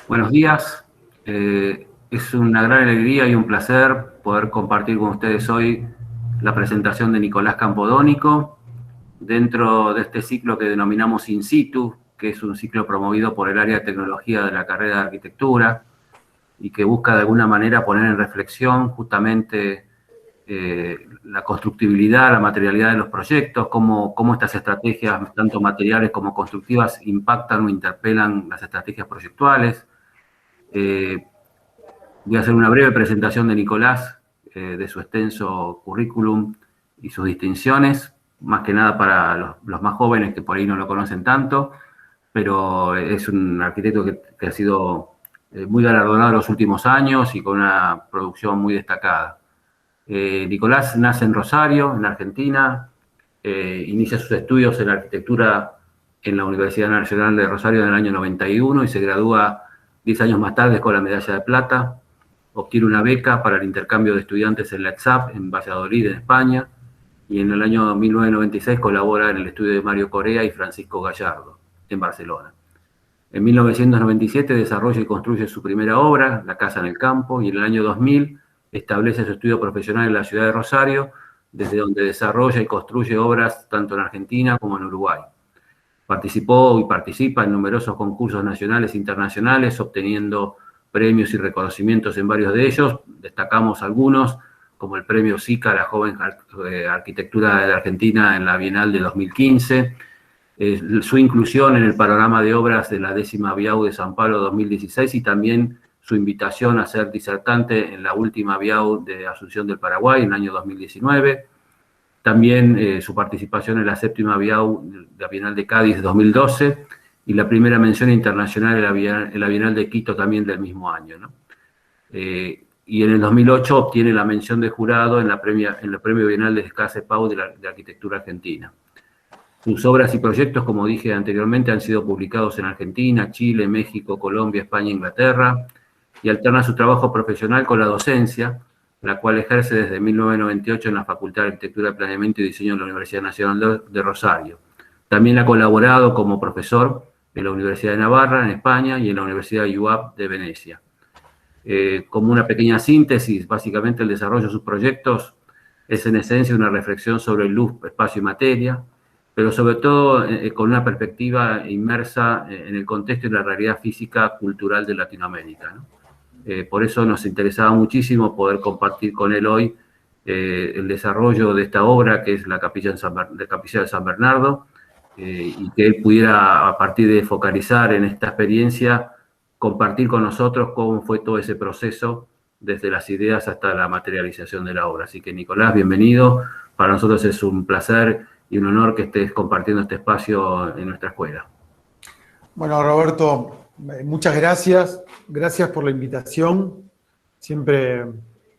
Buenos días. Es una gran alegría y un placer poder compartir con ustedes hoy la presentación de Nicolás Campodónico dentro de este ciclo que denominamos In Situ, que es un ciclo promovido por el área de tecnología de la carrera de arquitectura y que busca de alguna manera poner en reflexión justamente la constructibilidad, la materialidad de los proyectos, cómo estas estrategias, tanto materiales como constructivas, impactan o interpelan las estrategias proyectuales. Voy a hacer una breve presentación de Nicolás, de su extenso currículum y sus distinciones, más que nada para los más jóvenes que por ahí no lo conocen tanto, pero es un arquitecto que ha sido muy galardonado en los últimos años y con una producción muy destacada. Nicolás nace en Rosario, en Argentina, inicia sus estudios en arquitectura en la Universidad Nacional de Rosario en el año 91 y se gradúa 10 años más tarde con la medalla de plata. Obtiene una beca para el intercambio de estudiantes en la EXAP, en Valladolid, en España, y en el año 1996 colabora en el estudio de Mario Correa y Francisco Gallardo, en Barcelona. En 1997 desarrolla y construye su primera obra, La Casa en el Campo, y en el año 2000 establece su estudio profesional en la ciudad de Rosario, desde donde desarrolla y construye obras tanto en Argentina como en Uruguay. Participó y participa en numerosos concursos nacionales e internacionales, obteniendo premios y reconocimientos en varios de ellos. Destacamos algunos, como el premio SICA a la joven arquitectura de la Argentina en la Bienal de 2015, su inclusión en el panorama de obras de la 10ª Biau de San Pablo 2016 y también su invitación a ser disertante en la última Biau de Asunción del Paraguay en el año 2019. También su participación en la 7ª Biau de la Bienal de Cádiz 2012 y la primera mención internacional en la Bienal de Quito también del mismo año, ¿no? Y en el 2008 obtiene la mención de jurado en el premio Bienal de Pau de Arquitectura Argentina. Sus obras y proyectos, como dije anteriormente, han sido publicados en Argentina, Chile, México, Colombia, España e Inglaterra, y alterna su trabajo profesional con la docencia, la cual ejerce desde 1998 en la Facultad de Arquitectura, Planeamiento y Diseño de la Universidad Nacional de Rosario. También ha colaborado como profesor en la Universidad de Navarra, en España, y en la Universidad UAP de Venecia. Como una pequeña síntesis, básicamente el desarrollo de sus proyectos es en esencia una reflexión sobre luz, espacio y materia, pero sobre todo con una perspectiva inmersa en el contexto y la realidad física cultural de Latinoamérica, ¿no? Por eso nos interesaba muchísimo poder compartir con él hoy el desarrollo de esta obra, que es la Capilla de San Bernardo, y que él pudiera, a partir de focalizar en esta experiencia, compartir con nosotros cómo fue todo ese proceso, desde las ideas hasta la materialización de la obra. Así que, Nicolás, bienvenido. Para nosotros es un placer y un honor que estés compartiendo este espacio en nuestra escuela. Bueno, Roberto, muchas gracias. Gracias por la invitación. Siempre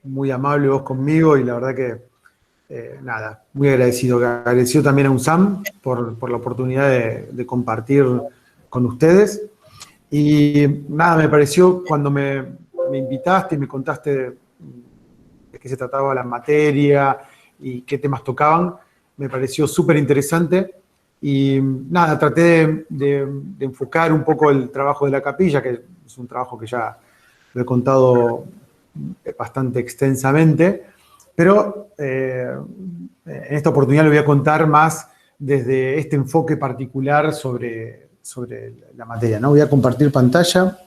muy amable vos conmigo y la verdad que, nada, muy agradecido. Agradecido también a UNSAM por la oportunidad de compartir con ustedes. Y nada, me pareció cuando me invitaste y me contaste de qué se trataba la materia y qué temas tocaban, me pareció súper interesante. Y nada, traté de enfocar un poco el trabajo de la capilla, que es un trabajo que ya lo he contado bastante extensamente, pero en esta oportunidad lo voy a contar más desde este enfoque particular sobre la materia, ¿no? Voy a compartir pantalla.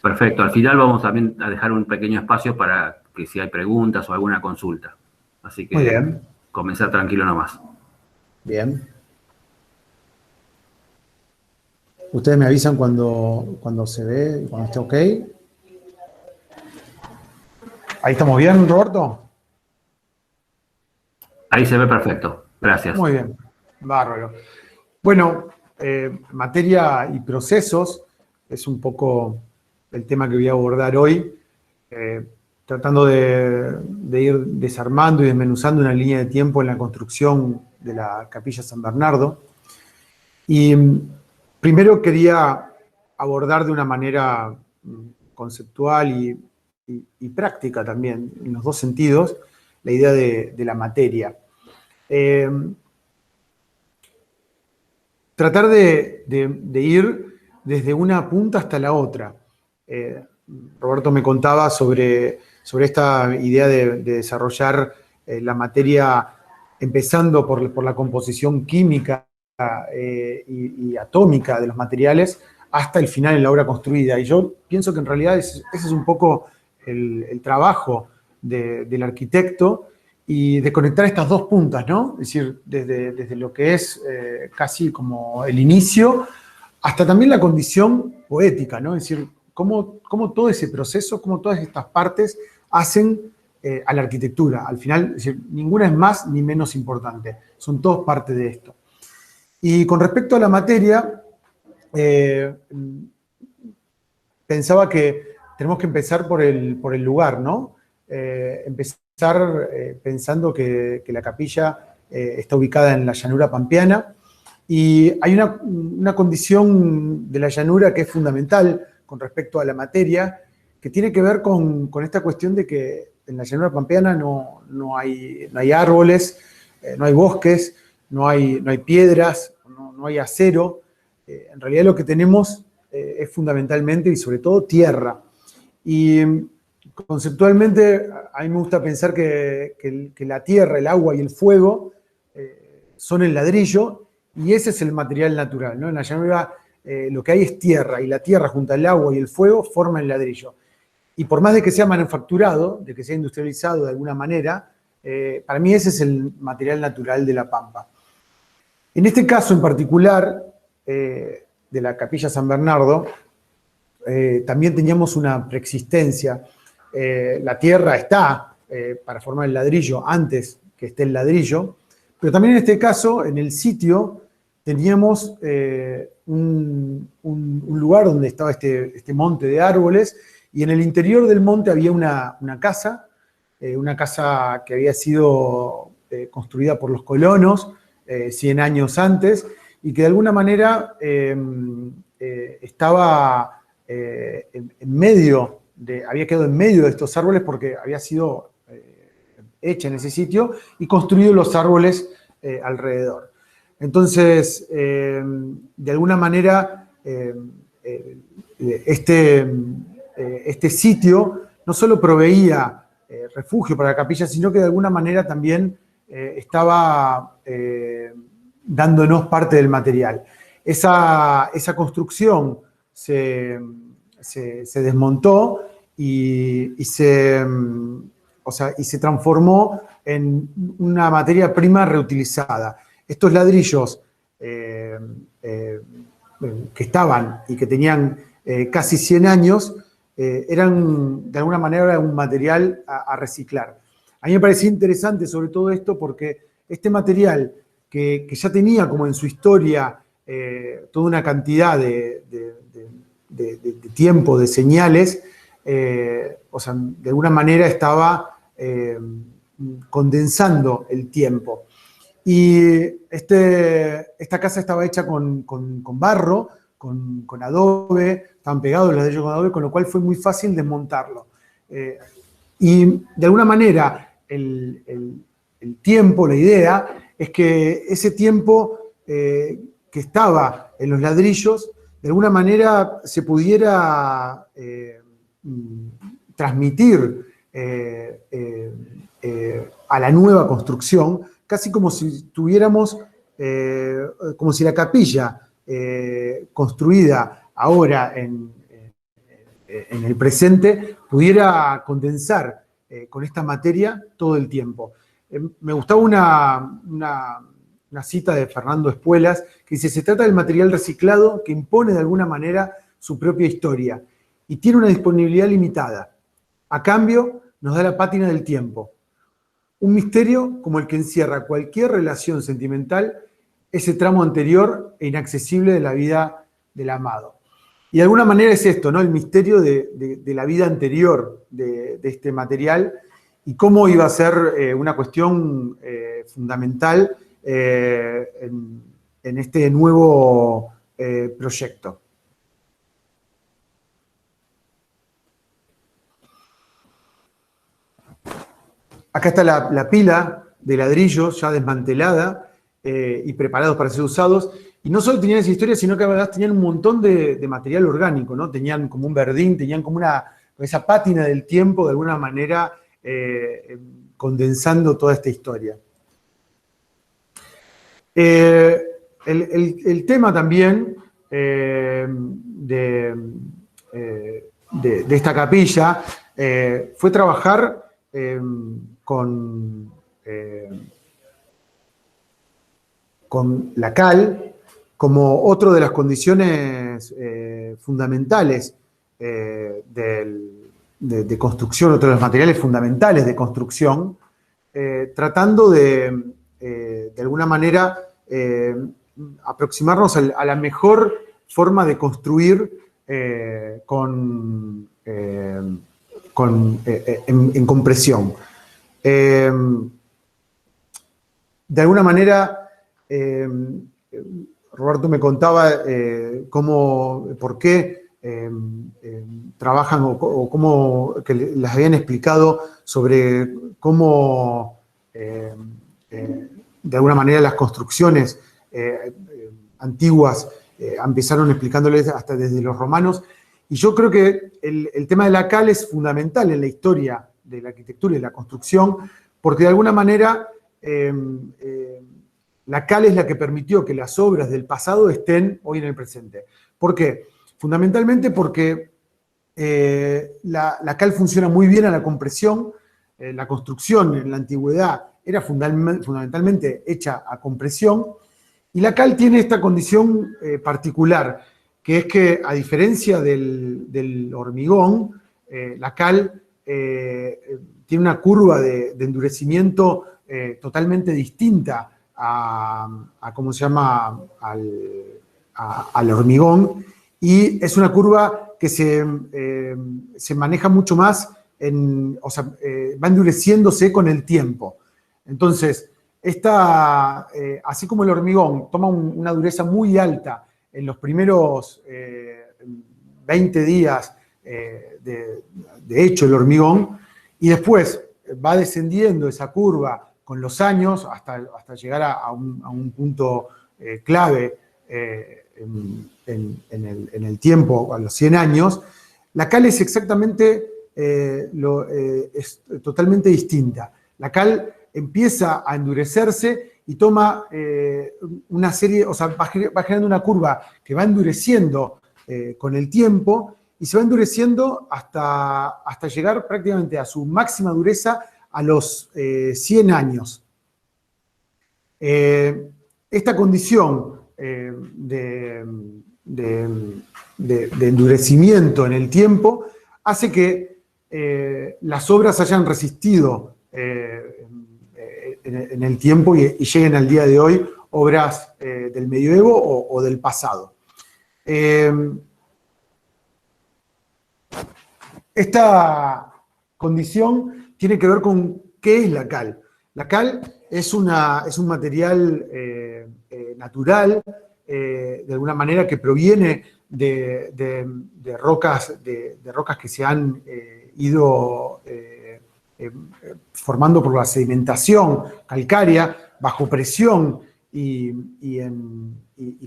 Perfecto. Al final vamos también a dejar un pequeño espacio para que si hay preguntas o alguna consulta. Así que Muy bien. comenzar tranquilo nomás. Bien. Ustedes me avisan cuando se ve, cuando esté ok. ¿Ahí estamos bien, Roberto? Ahí se ve perfecto. Gracias. Muy bien. Bárbaro. Bueno, materia y procesos es un poco el tema que voy a abordar hoy, tratando de ir desarmando y desmenuzando una línea de tiempo en la construcción de la Capilla San Bernardo. Y primero quería abordar de una manera conceptual y práctica también, en los dos sentidos, la idea de la materia. Tratar de ir desde una punta hasta la otra. Roberto me contaba sobre esta idea de desarrollar la materia empezando por la composición química y atómica de los materiales hasta el final en la obra construida. Y yo pienso que en realidad ese es un poco el trabajo del arquitecto, y de conectar estas dos puntas, ¿no? Es decir, desde lo que es casi como el inicio hasta también la condición poética, ¿no? Es decir, cómo todo ese proceso, cómo todas estas partes hacen a la arquitectura. Al final, es decir, ninguna es más ni menos importante. Son todos parte de esto. Y con respecto a la materia, pensaba que tenemos que empezar por el lugar, ¿no? Empezar pensando que la capilla está ubicada en la llanura pampeana, y hay una condición de la llanura que es fundamental con respecto a la materia, que tiene que ver con esta cuestión de que en la llanura pampeana no hay árboles, no hay bosques, no hay piedras, no hay acero. En realidad lo que tenemos es fundamentalmente y sobre todo tierra. Y conceptualmente a mí me gusta pensar que la tierra, el agua y el fuego son el ladrillo, y ese es el material natural, ¿no? En la llanura lo que hay es tierra, y la tierra junto al agua y el fuego forman el ladrillo. Y por más de que sea manufacturado, de que sea industrializado de alguna manera, para mí ese es el material natural de la Pampa. En este caso en particular, de la Capilla San Bernardo, también teníamos una preexistencia. La tierra está para formar el ladrillo antes que esté el ladrillo, pero también en este caso, en el sitio, teníamos un lugar donde estaba este monte de árboles, y en el interior del monte había una casa que había sido construida por los colonos 100 años antes, y que de alguna manera estaba había quedado en medio de estos árboles porque había sido hecha en ese sitio y construido los árboles alrededor. Entonces, de alguna manera, este sitio no solo proveía refugio para la capilla, sino que de alguna manera también estaba dándonos parte del material. Esa construcción se desmontó y se transformó en una materia prima reutilizada. Estos ladrillos que estaban y que tenían casi 100 años, eran de alguna manera un material a reciclar. A mí me parecía interesante sobre todo esto porque este material que ya tenía como en su historia toda una cantidad de tiempo, de señales, de alguna manera estaba condensando el tiempo. Y esta casa estaba hecha con barro, con adobe, estaban pegados los ladrillos con adobe, con lo cual fue muy fácil desmontarlo. Y de alguna manera el tiempo, la idea, es que ese tiempo que estaba en los ladrillos, de alguna manera se pudiera transmitir a la nueva construcción, casi como si tuviéramos, como si la capilla construida ahora en el presente pudiera condensar con esta materia todo el tiempo. Me gustaba una cita de Fernando Espuelas que dice: se trata del material reciclado que impone de alguna manera su propia historia y tiene una disponibilidad limitada. A cambio, nos da la pátina del tiempo. Un misterio como el que encierra cualquier relación sentimental, ese tramo anterior e inaccesible de la vida del amado. Y de alguna manera es esto, ¿no? El misterio de la vida anterior de este material, y cómo iba a ser una cuestión fundamental en este nuevo proyecto. Acá está la pila de ladrillos ya desmantelada, y preparados para ser usados. Y no solo tenían esa historia, sino que además tenían un montón de material orgánico, ¿no? Tenían como un verdín, tenían como esa pátina del tiempo, de alguna manera, condensando toda esta historia. El tema también de esta capilla fue trabajar con la cal como otra de las condiciones fundamentales de construcción, otro de los materiales fundamentales de construcción, tratando de alguna manera aproximarnos a la mejor forma de construir en compresión. De alguna manera, Roberto me contaba por qué trabajan o cómo que les habían explicado sobre cómo de alguna manera las construcciones antiguas empezaron explicándoles hasta desde los romanos. Y yo creo que el tema de la cal es fundamental en la historia de la arquitectura y la construcción, porque de alguna manera la cal es la que permitió que las obras del pasado estén hoy en el presente. ¿Por qué? Fundamentalmente porque la cal funciona muy bien a la compresión. La construcción en la antigüedad era fundamentalmente hecha a compresión, y la cal tiene esta condición particular, que es que, a diferencia del hormigón, la cal tiene una curva de endurecimiento totalmente distinta ¿cómo se llama?, al hormigón, y es una curva que se maneja mucho más, va endureciéndose con el tiempo. Entonces, así como el hormigón toma una dureza muy alta en los primeros 20 días de hecho el hormigón, y después va descendiendo esa curva con los años hasta llegar a un punto clave en el tiempo, a los 100 años, la cal es exactamente, es totalmente distinta. La cal empieza a endurecerse y toma una serie, va generando una curva que va endureciendo con el tiempo, y se va endureciendo hasta llegar prácticamente a su máxima dureza a los 100 años. Esta condición de endurecimiento en el tiempo hace que las obras hayan resistido en el tiempo y lleguen al día de hoy obras del medioevo o del pasado. Esta condición tiene que ver con qué es la cal. La cal es un material natural, de alguna manera, que proviene de rocas que se han ido formando por la sedimentación calcárea, bajo presión y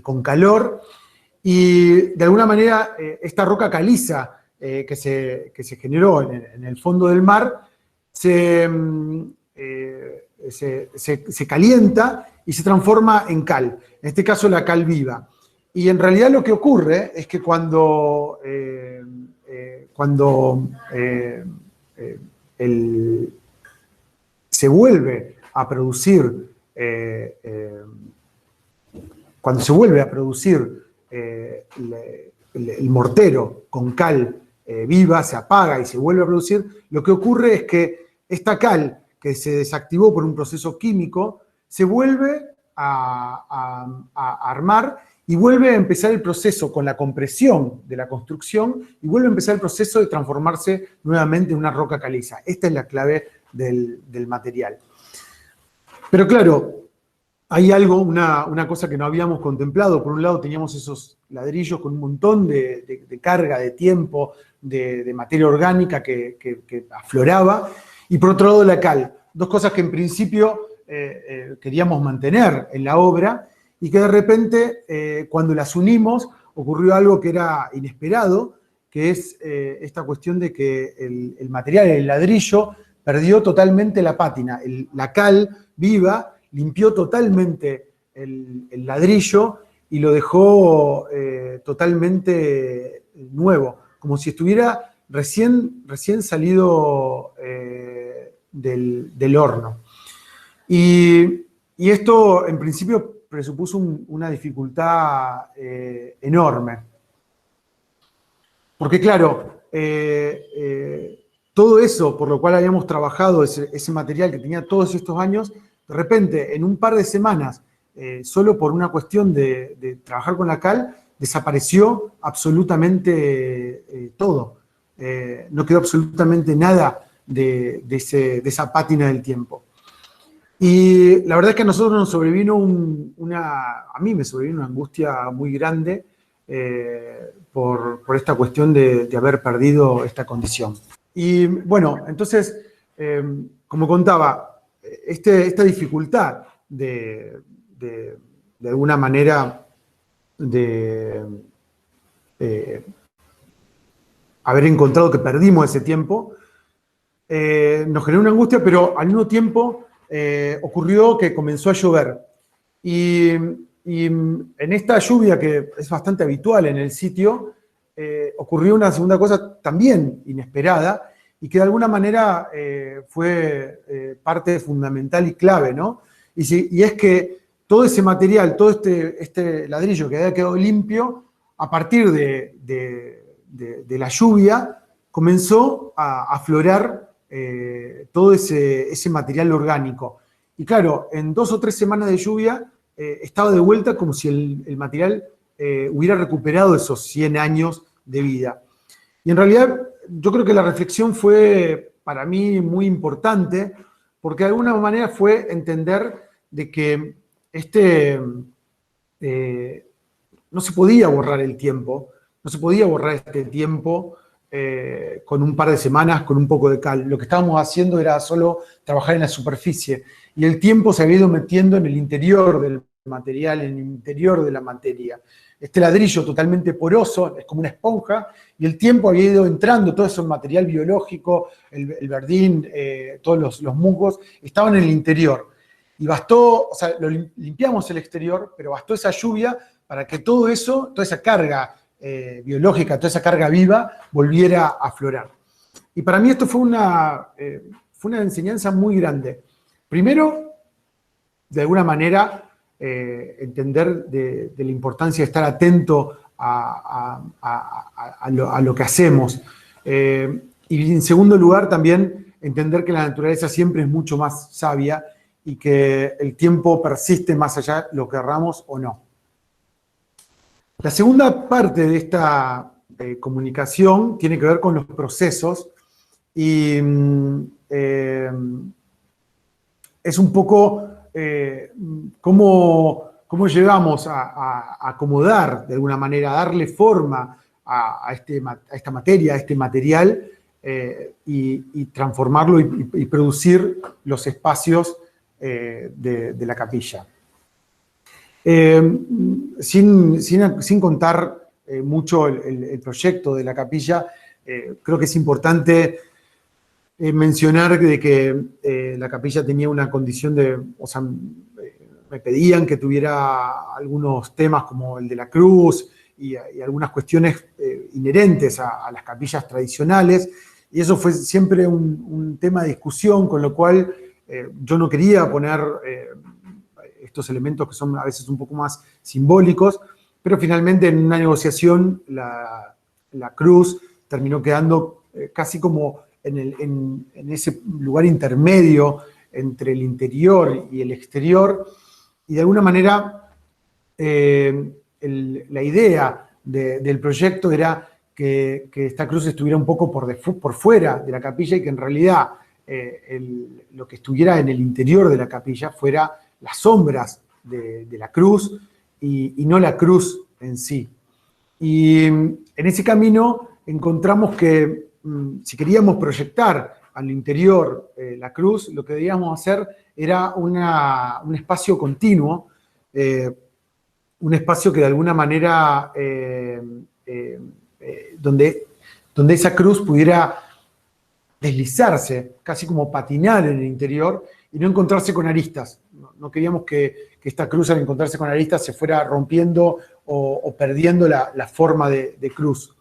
con calor. Y de alguna manera esta roca caliza que se generó en el fondo del mar se calienta y se transforma en cal, en este caso la cal viva. Y en realidad lo que ocurre es que cuando se vuelve a producir, el mortero con cal viva, se apaga y se vuelve a producir, lo que ocurre es que esta cal, que se desactivó por un proceso químico, se vuelve a armar y vuelve a empezar el proceso con la compresión de la construcción, y vuelve a empezar el proceso de transformarse nuevamente en una roca caliza. Esta es la clave del material. Pero claro, hay una cosa que no habíamos contemplado. Por un lado teníamos esos ladrillos con un montón de carga, de tiempo, de materia orgánica que afloraba, y por otro lado la cal. Dos cosas que en principio queríamos mantener en la obra y que de repente, cuando las unimos, ocurrió algo que era inesperado, que es esta cuestión de que el material, el ladrillo, perdió totalmente la pátina. La cal viva limpió totalmente el ladrillo y lo dejó totalmente nuevo, como si estuviera recién salido del horno. Y esto, en principio, presupuso una dificultad enorme. Porque, claro, todo eso por lo cual habíamos trabajado, ese material que tenía todos estos años, de repente, en un par de semanas, solo por una cuestión de trabajar con la cal, desapareció absolutamente todo. No quedó absolutamente nada de esa pátina del tiempo. Y la verdad es que a nosotros nos sobrevino a mí me sobrevino una angustia muy grande por esta cuestión de haber perdido esta condición. Y bueno, entonces, como contaba, esta dificultad de alguna manera de haber encontrado que perdimos ese tiempo, nos generó una angustia, pero al mismo tiempo ocurrió que comenzó a llover. Y en esta lluvia, que es bastante habitual en el sitio, ocurrió una segunda cosa también inesperada y que de alguna manera fue parte fundamental y clave, ¿no? Y es que todo ese material, todo este ladrillo que había quedado limpio, a partir de la lluvia, comenzó a aflorar todo ese material orgánico. Y claro, en 2 o 3 semanas de lluvia estaba de vuelta como si el material hubiera recuperado esos 100 años de vida. Y en realidad yo creo que la reflexión fue para mí muy importante, porque de alguna manera fue entender de que no se podía borrar el tiempo, no se podía borrar este tiempo con un par de semanas, con un poco de cal. Lo que estábamos haciendo era solo trabajar en la superficie, y el tiempo se había ido metiendo en el interior del material, en el interior de la materia. Este ladrillo totalmente poroso, es como una esponja, y el tiempo había ido entrando, todo ese material biológico, el verdín, todos los musgos, estaban en el interior. Y bastó, o sea, limpiamos el exterior, pero bastó esa lluvia para que todo eso, toda esa carga biológica, toda esa carga viva, volviera a aflorar. Y para mí esto fue una enseñanza muy grande. Primero, de alguna manera, entender de la importancia de estar atento a lo que hacemos. Y en segundo lugar, también entender que la naturaleza siempre es mucho más sabia y que el tiempo persiste más allá, lo querramos o no. La segunda parte de esta comunicación tiene que ver con los procesos y es un poco cómo llegamos a acomodar, de alguna manera, a darle forma a esta materia, a este material, y transformarlo y producir los espacios de la capilla. Sin contar mucho el proyecto de la capilla, creo que es importante mencionar de que la capilla tenía una condición o sea, me pedían que tuviera algunos temas como el de la cruz y algunas cuestiones inherentes a las capillas tradicionales, y eso fue siempre un tema de discusión, con lo cual yo no quería poner estos elementos que son a veces un poco más simbólicos, pero finalmente en una negociación la cruz terminó quedando casi como en ese lugar intermedio entre el interior y el exterior, y de alguna manera la idea del proyecto era que esta cruz estuviera un poco por fuera de la capilla y que en realidad lo que estuviera en el interior de la capilla fuera las sombras de la cruz y no la cruz en sí. Y en ese camino encontramos que si queríamos proyectar al interior la cruz, lo que debíamos hacer era un espacio continuo, un espacio que de alguna manera, donde esa cruz pudiera deslizarse, casi como patinar en el interior, y no encontrarse con aristas. No queríamos que esta cruz, al encontrarse con aristas, se fuera rompiendo o perdiendo la forma de cruz.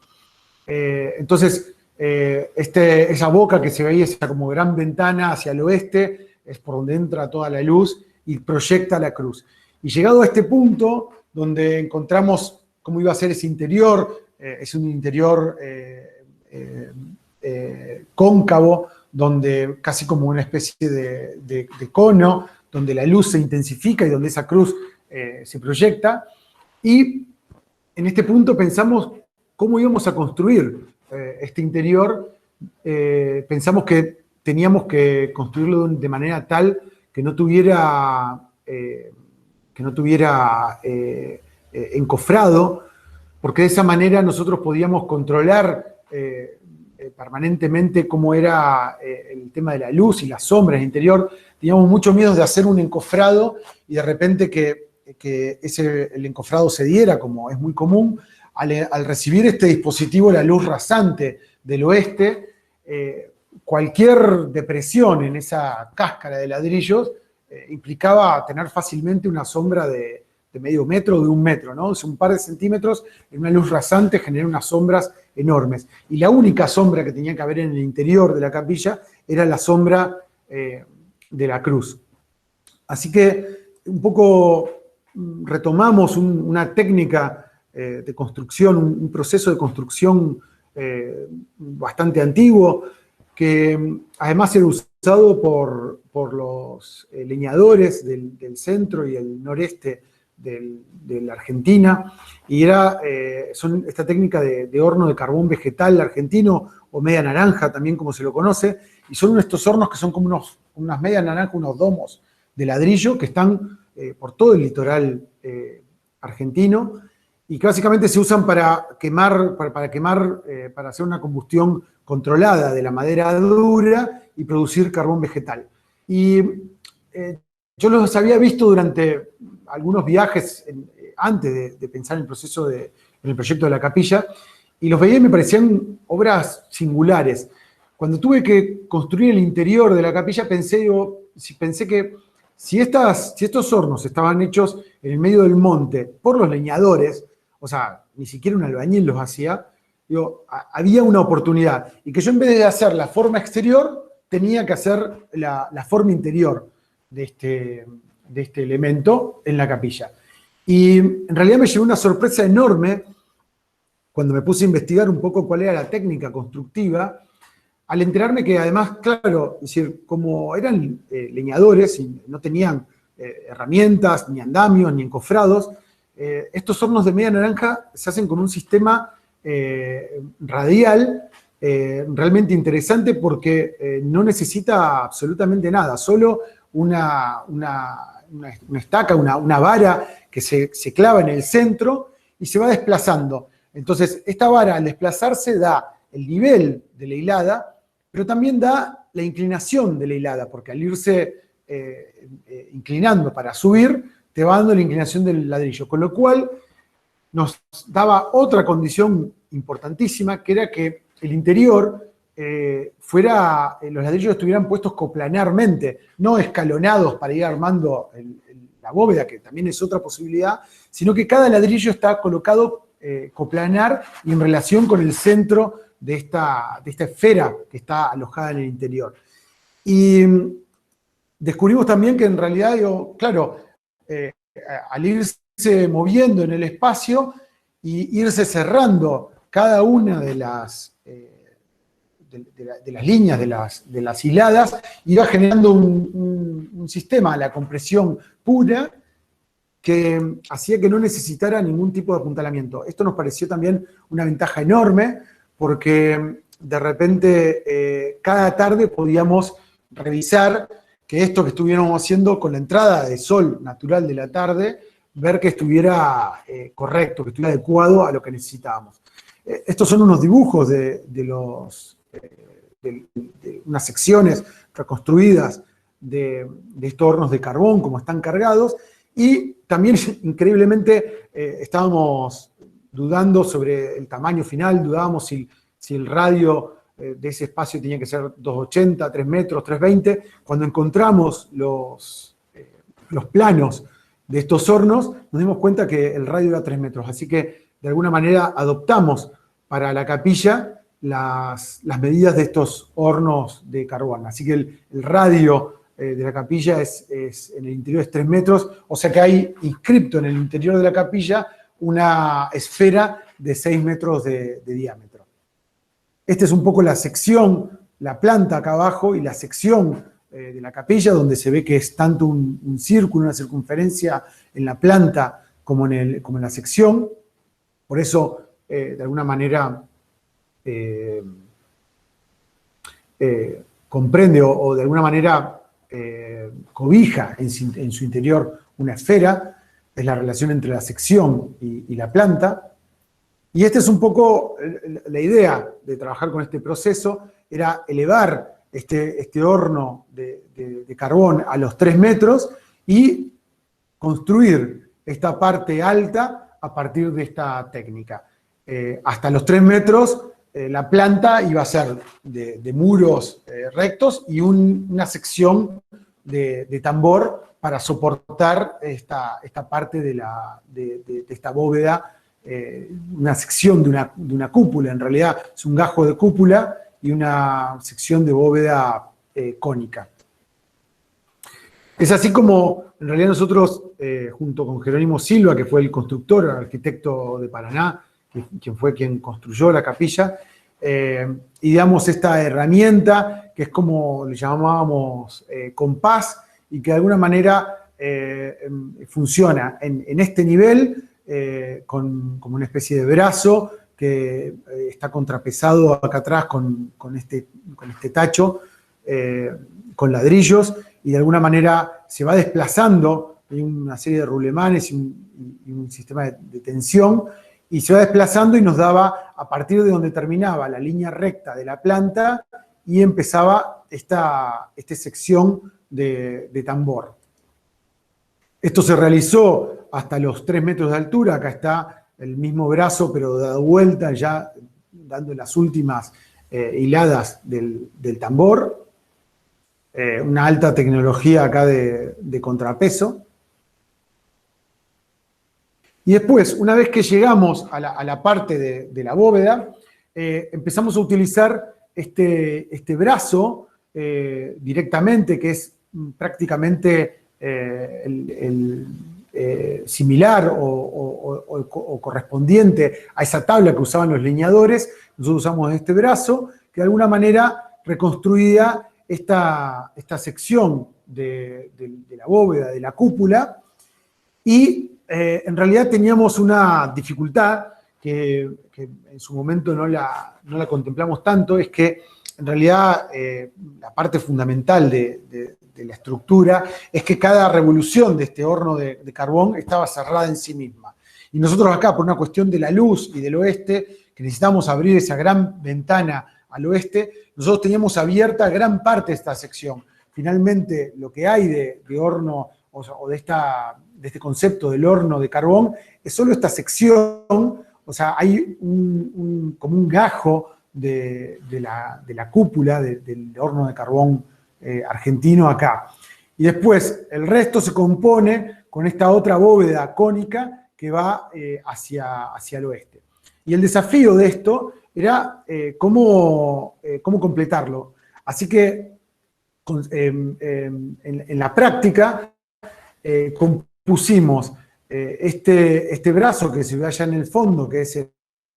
Entonces, esa boca que se veía, esa como gran ventana hacia el oeste, es por donde entra toda la luz y proyecta la cruz. Y llegado a este punto, donde encontramos cómo iba a ser ese interior, es un interior cóncavo, donde casi como una especie de cono, donde la luz se intensifica y donde esa cruz se proyecta. Y en este punto pensamos cómo íbamos a construir este interior. Pensamos que teníamos que construirlo de manera tal que no tuviera encofrado, porque de esa manera nosotros podíamos controlar permanentemente cómo era el tema de la luz y las sombras interior. Teníamos mucho miedo de hacer un encofrado y de repente que el encofrado se diera, como es muy común. Al recibir este dispositivo, la luz rasante del oeste, cualquier depresión en esa cáscara de ladrillos implicaba tener fácilmente una sombra de medio metro o de 1 metro, ¿no? Es un par de centímetros en una luz rasante genera unas sombras enormes. Y la única sombra que tenía que haber en el interior de la capilla era la sombra de la cruz. Así que un poco retomamos una técnica de construcción, un proceso de construcción bastante antiguo, que además era usado por los leñadores del centro y el noreste de la Argentina, y son esta técnica de horno de carbón vegetal argentino, o media naranja también como se lo conoce, y son estos hornos que son como unas media naranja, unos domos de ladrillo que están por todo el litoral argentino, y que básicamente se usan para hacer una combustión controlada de la madera dura y producir carbón vegetal. Y yo los había visto durante algunos viajes antes de pensar en el proceso en el proyecto de la capilla, y los veía y me parecían obras singulares. Cuando tuve que construir el interior de la capilla, pensé que si estos hornos estaban hechos en el medio del monte por los leñadores, o sea, ni siquiera un albañil los hacía, había una oportunidad. Y que yo, en vez de hacer la forma exterior, tenía que hacer la forma interior de este elemento en la capilla. Y en realidad me llevó una sorpresa enorme cuando me puse a investigar un poco cuál era la técnica constructiva, al enterarme que además, claro, es decir, como eran leñadores y no tenían herramientas, ni andamios, ni encofrados, estos hornos de media naranja se hacen con un sistema radial realmente interesante, porque no necesita absolutamente nada, solo una estaca, una vara que se clava en el centro y se va desplazando. Entonces, esta vara, al desplazarse, da el nivel de la hilada, pero también da la inclinación de la hilada, porque al irse inclinando para subir, te va dando la inclinación del ladrillo, con lo cual nos daba otra condición importantísima, que era que el interior los ladrillos estuvieran puestos coplanarmente, no escalonados para ir armando la bóveda, que también es otra posibilidad, sino que cada ladrillo está colocado coplanar y en relación con el centro de esta esfera que está alojada en el interior. Y descubrimos también que en realidad, claro, al irse moviendo en el espacio y irse cerrando cada una de las líneas, de las hiladas, iba generando un sistema, la compresión pura, que hacía que no necesitara ningún tipo de apuntalamiento. Esto nos pareció también una ventaja enorme, porque de repente cada tarde podíamos revisar que esto que estuviéramos haciendo con la entrada de sol natural de la tarde, ver que estuviera correcto, que estuviera adecuado a lo que necesitábamos. Estos son unos dibujos de unas secciones reconstruidas de estos hornos de carbón, como están cargados, y también, increíblemente, estábamos dudando sobre el tamaño final, dudábamos si el radio de ese espacio tenía que ser 2,80, 3 metros, 3,20. Cuando encontramos los planos de estos hornos, nos dimos cuenta que el radio era 3 metros. Así que, de alguna manera, adoptamos para la capilla las medidas de estos hornos de carbón. Así que el radio de la capilla en el interior es 3 metros, o sea que hay inscripto en el interior de la capilla una esfera de 6 metros de diámetro. Esta es un poco la sección, la planta acá abajo y la sección de la capilla, donde se ve que es tanto un círculo, una circunferencia en la planta como en la sección. Por eso, de alguna manera, comprende o de alguna manera cobija en su interior una esfera, es la relación entre la sección y la planta. Y esta es un poco la idea de trabajar con este proceso, era elevar este horno de carbón a los 3 metros y construir esta parte alta a partir de esta técnica. Hasta los 3 metros la planta iba a ser de muros rectos y una sección de tambor para soportar esta parte de esta bóveda, una sección de una cúpula. En realidad es un gajo de cúpula y una sección de bóveda cónica. Es así como, en realidad, nosotros, junto con Jerónimo Silva, que fue el constructor, el arquitecto de Paraná, quien fue quien construyó la capilla, ideamos esta herramienta, que es como le llamábamos compás, y que de alguna manera funciona en este nivel, como una especie de brazo, que está contrapesado acá atrás con este tacho, con ladrillos, y de alguna manera se va desplazando. Hay una serie de rulemanes y un sistema de tensión, y se va desplazando y nos daba, a partir de donde terminaba la línea recta de la planta, y empezaba esta sección de tambor. Esto se realizó hasta los 3 metros de altura. Acá está el mismo brazo, pero dado vuelta, ya dando las últimas hiladas del tambor. Una alta tecnología acá de contrapeso. Y después, una vez que llegamos a la parte de la bóveda, empezamos a utilizar este brazo directamente, que es prácticamente similar o correspondiente a esa tabla que usaban los leñadores. Nosotros usamos este brazo, que de alguna manera reconstruía esta sección de la bóveda, de la cúpula, y en realidad teníamos una dificultad que en su momento no la contemplamos tanto, es que en realidad la parte fundamental de la estructura es que cada revolución de este horno de carbón estaba cerrada en sí misma. Y nosotros acá, por una cuestión de la luz y del oeste, que necesitamos abrir esa gran ventana al oeste, nosotros teníamos abierta gran parte de esta sección. Finalmente, lo que hay de horno o de este concepto del horno de carbón es solo esta sección. O sea, hay como un gajo de la cúpula del horno de carbón argentino acá. Y después el resto se compone con esta otra bóveda cónica que va hacia el oeste. Y el desafío de esto era cómo completarlo. Así que en la práctica compusimos este brazo que se ve allá en el fondo, que es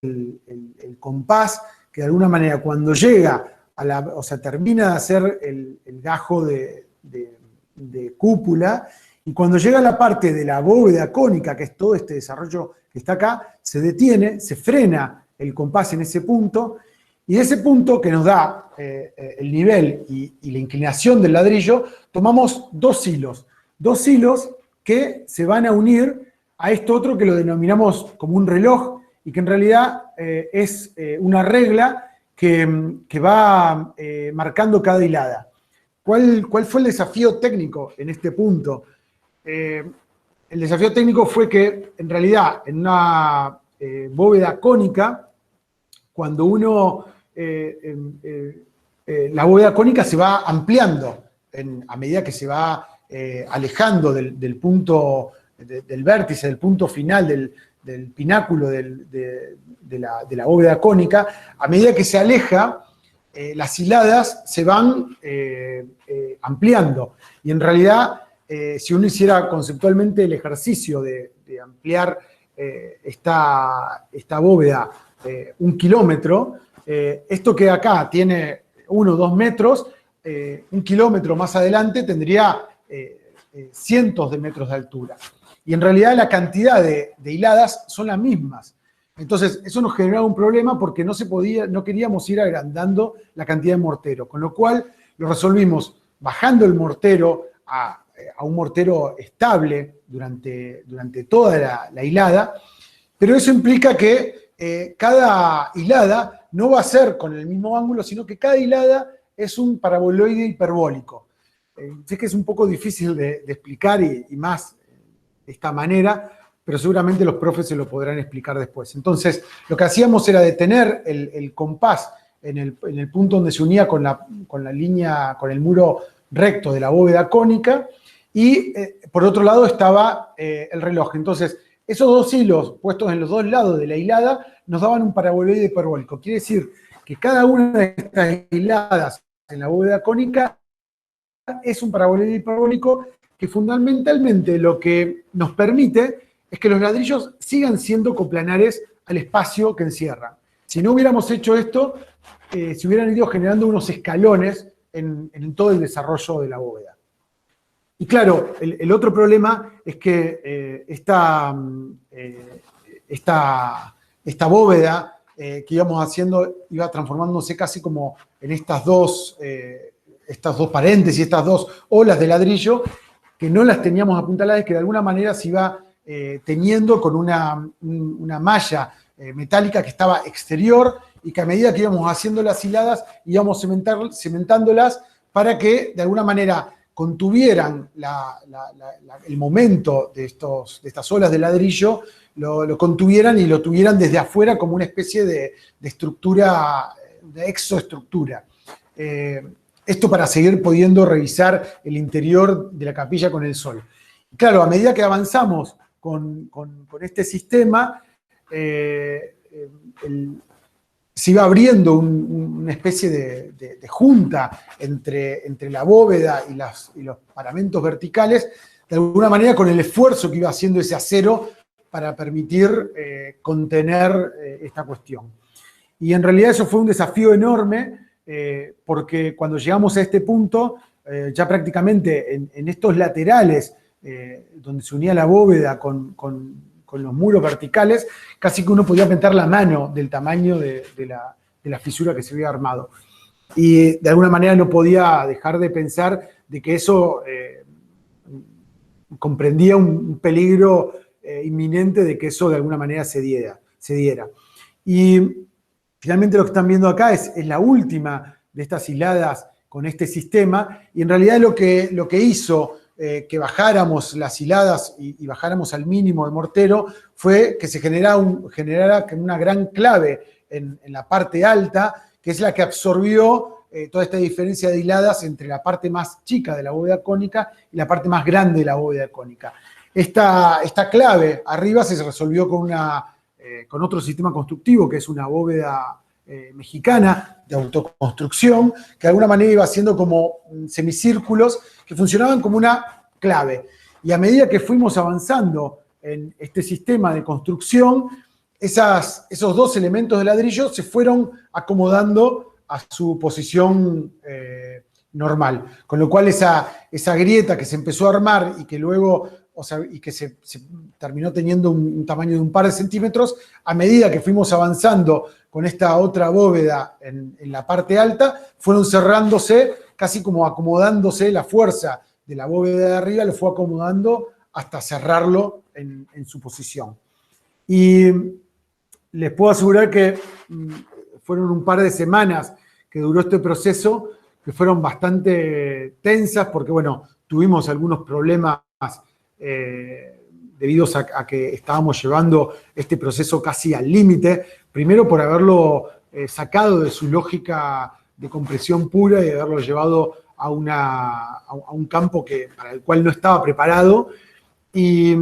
el compás, que de alguna manera cuando llega o sea, termina de hacer el gajo de cúpula, y cuando llega a la parte de la bóveda cónica, que es todo este desarrollo que está acá, se detiene, se frena el compás en ese punto, y de ese punto que nos da el nivel y la inclinación del ladrillo, tomamos dos hilos que se van a unir a esto otro que lo denominamos como un reloj, y que en realidad es una regla que va marcando cada hilada. ¿Cuál fue el desafío técnico en este punto? El desafío técnico fue que, en realidad, en una bóveda cónica, cuando uno, la bóveda cónica se va ampliando a medida que se va alejando del punto, del vértice, del punto final del pináculo de la bóveda cónica. A medida que se aleja, las hiladas se van ampliando. Y en realidad, si uno hiciera conceptualmente el ejercicio de ampliar esta bóveda 1 kilómetro, esto que acá tiene 1 o 2 metros, 1 kilómetro más adelante tendría cientos de metros de altura. Y en realidad la cantidad de hiladas son las mismas. Entonces, eso nos generaba un problema porque no queríamos ir agrandando la cantidad de mortero, con lo cual lo resolvimos bajando el mortero a un mortero estable durante toda la hilada, pero eso implica que cada hilada no va a ser con el mismo ángulo, sino que cada hilada es un paraboloide hiperbólico. Sé que es un poco difícil de explicar y más de esta manera, pero seguramente los profes se lo podrán explicar después. Entonces, lo que hacíamos era detener el compás en el punto donde se unía con la línea, con el muro recto de la bóveda cónica, y por otro lado estaba el reloj. Entonces, esos 2 hilos puestos en los 2 lados de la hilada nos daban un paraboloide hiperbólico. Quiere decir que cada una de estas hiladas en la bóveda cónica es un paraboloide hiperbólico que fundamentalmente lo que nos permite es que los ladrillos sigan siendo coplanares al espacio que encierran. Si no hubiéramos hecho esto, se hubieran ido generando unos escalones en todo el desarrollo de la bóveda. Y claro, el otro problema es que esta bóveda que íbamos haciendo iba transformándose casi como en estas dos paréntesis, estas 2 olas de ladrillo, que no las teníamos apuntaladas, que de alguna manera se iba teñiendo con una malla metálica que estaba exterior, y que a medida que íbamos haciendo las hiladas íbamos cementándolas para que de alguna manera contuvieran el momento de estas olas de ladrillo, lo contuvieran y lo tuvieran desde afuera como una especie de estructura, de exoestructura. Esto para seguir pudiendo revisar el interior de la capilla con el sol. Claro, a medida que avanzamos con este sistema, se iba abriendo una especie de junta entre la bóveda y los paramentos verticales, de alguna manera con el esfuerzo que iba haciendo ese acero para permitir contener esta cuestión. Y en realidad eso fue un desafío enorme, porque cuando llegamos a este punto, ya prácticamente en estos laterales, donde se unía la bóveda con los muros verticales, casi que uno podía meter la mano del tamaño de la fisura que se había armado. Y de alguna manera no podía dejar de pensar de que eso comprendía un peligro inminente de que eso de alguna manera se diera. Y finalmente lo que están viendo acá es la última de estas hiladas con este sistema, y en realidad lo que hizo que bajáramos las hiladas y bajáramos al mínimo de mortero fue que se generara una gran clave en la parte alta, que es la que absorbió toda esta diferencia de hiladas entre la parte más chica de la bóveda cónica y la parte más grande de la bóveda cónica. Esta clave arriba se resolvió con otro sistema constructivo, que es una bóveda mexicana de autoconstrucción, que de alguna manera iba haciendo como semicírculos que funcionaban como una clave. Y a medida que fuimos avanzando en este sistema de construcción, esos 2 elementos de ladrillo se fueron acomodando a su posición normal. Con lo cual esa grieta que se empezó a armar y que luego, y que se terminó teniendo un tamaño de un par de centímetros, a medida que fuimos avanzando con esta otra bóveda en la parte alta, fueron cerrándose, casi como acomodándose la fuerza de la bóveda de arriba, lo fue acomodando hasta cerrarlo en su posición. Y les puedo asegurar que fueron un par de semanas que duró este proceso, que fueron bastante tensas, porque bueno, tuvimos algunos problemas debidos a que estábamos llevando este proceso casi al límite, primero por haberlo sacado de su lógica de compresión pura y haberlo llevado a un campo para el cual no estaba preparado, y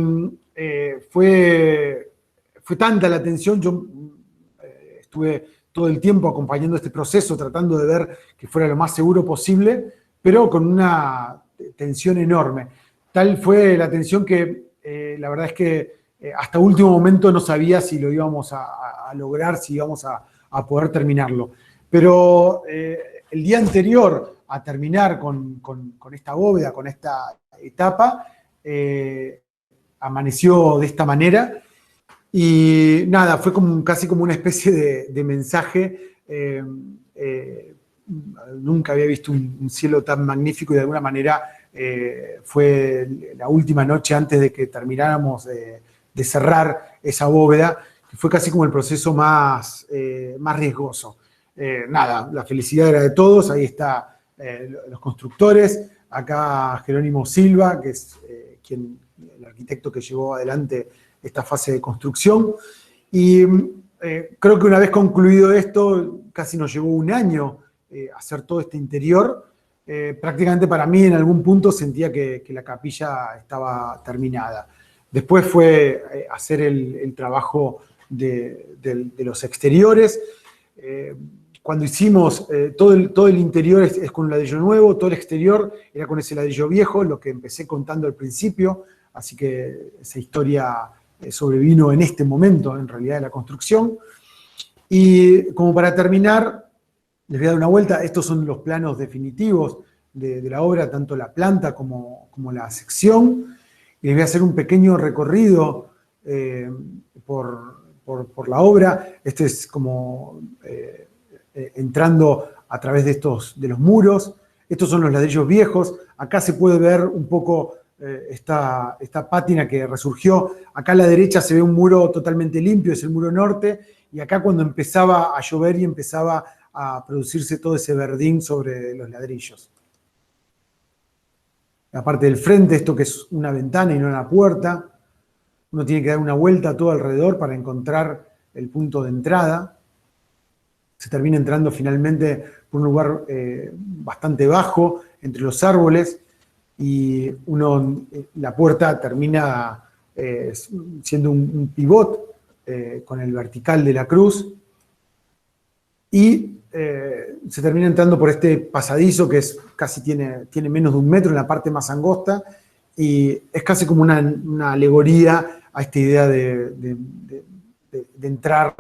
fue tanta la tensión. Yo estuve todo el tiempo acompañando este proceso, tratando de ver que fuera lo más seguro posible, pero con una tensión enorme. Tal fue la tensión que la verdad es que hasta último momento no sabía si lo íbamos a lograr, si íbamos a poder terminarlo. Pero el día anterior a terminar con esta bóveda, con esta etapa, amaneció de esta manera. Y nada, fue casi como una especie de mensaje. Nunca había visto un cielo tan magnífico, y de alguna manera fue la última noche antes de que termináramos de cerrar esa bóveda, que fue casi como el proceso más riesgoso. Nada, la felicidad era de todos. Ahí está los constructores, acá Jerónimo Silva, que es el arquitecto que llevó adelante esta fase de construcción. Y creo que una vez concluido esto, casi nos llevó un año hacer todo este interior. Prácticamente para mí en algún punto sentía que la capilla estaba terminada. Después fue hacer el trabajo de los exteriores. Cuando hicimos todo el interior es con un ladrillo nuevo, todo el exterior era con ese ladrillo viejo, lo que empecé contando al principio, así que esa historia sobrevino en este momento, en realidad, de la construcción. Y como para terminar, les voy a dar una vuelta. Estos son los planos definitivos de la obra, tanto la planta como la sección. Y les voy a hacer un pequeño recorrido por la obra. Este es como entrando a través de los muros. Estos son los ladrillos viejos. Acá se puede ver un poco esta pátina que resurgió. Acá a la derecha se ve un muro totalmente limpio, es el muro norte, y acá cuando empezaba a llover y empezaba a producirse todo ese verdín sobre los ladrillos. La parte del frente, esto que es una ventana y no una puerta, uno tiene que dar una vuelta todo alrededor para encontrar el punto de entrada. Se termina entrando finalmente por un lugar bastante bajo, entre los árboles, y la puerta termina siendo un pivot con el vertical de la cruz, y se termina entrando por este pasadizo que casi tiene menos de 1 metro en la parte más angosta, y es casi como una alegoría a esta idea de entrar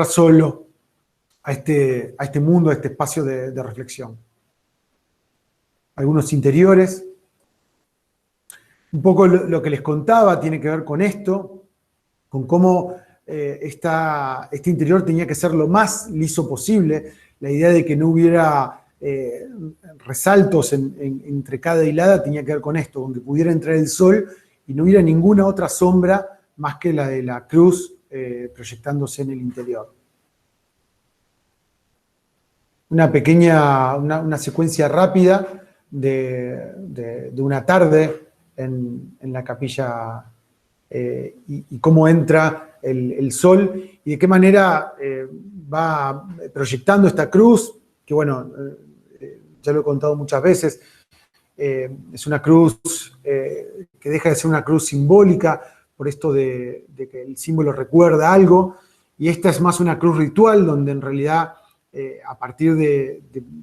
solo a este mundo, a este espacio de reflexión. Algunos interiores. Un poco lo que les contaba tiene que ver con esto, con cómo este interior tenía que ser lo más liso posible. La idea de que no hubiera resaltos entre cada hilada tenía que ver con esto, con que pudiera entrar el sol y no hubiera ninguna otra sombra más que la de la cruz proyectándose en el interior. Una secuencia rápida de una tarde en la capilla, y cómo entra el sol y de qué manera va proyectando esta cruz, que bueno, ya lo he contado muchas veces, es una cruz que deja de ser una cruz simbólica por esto de que el símbolo recuerda algo, y esta es más una cruz ritual, donde en realidad a partir de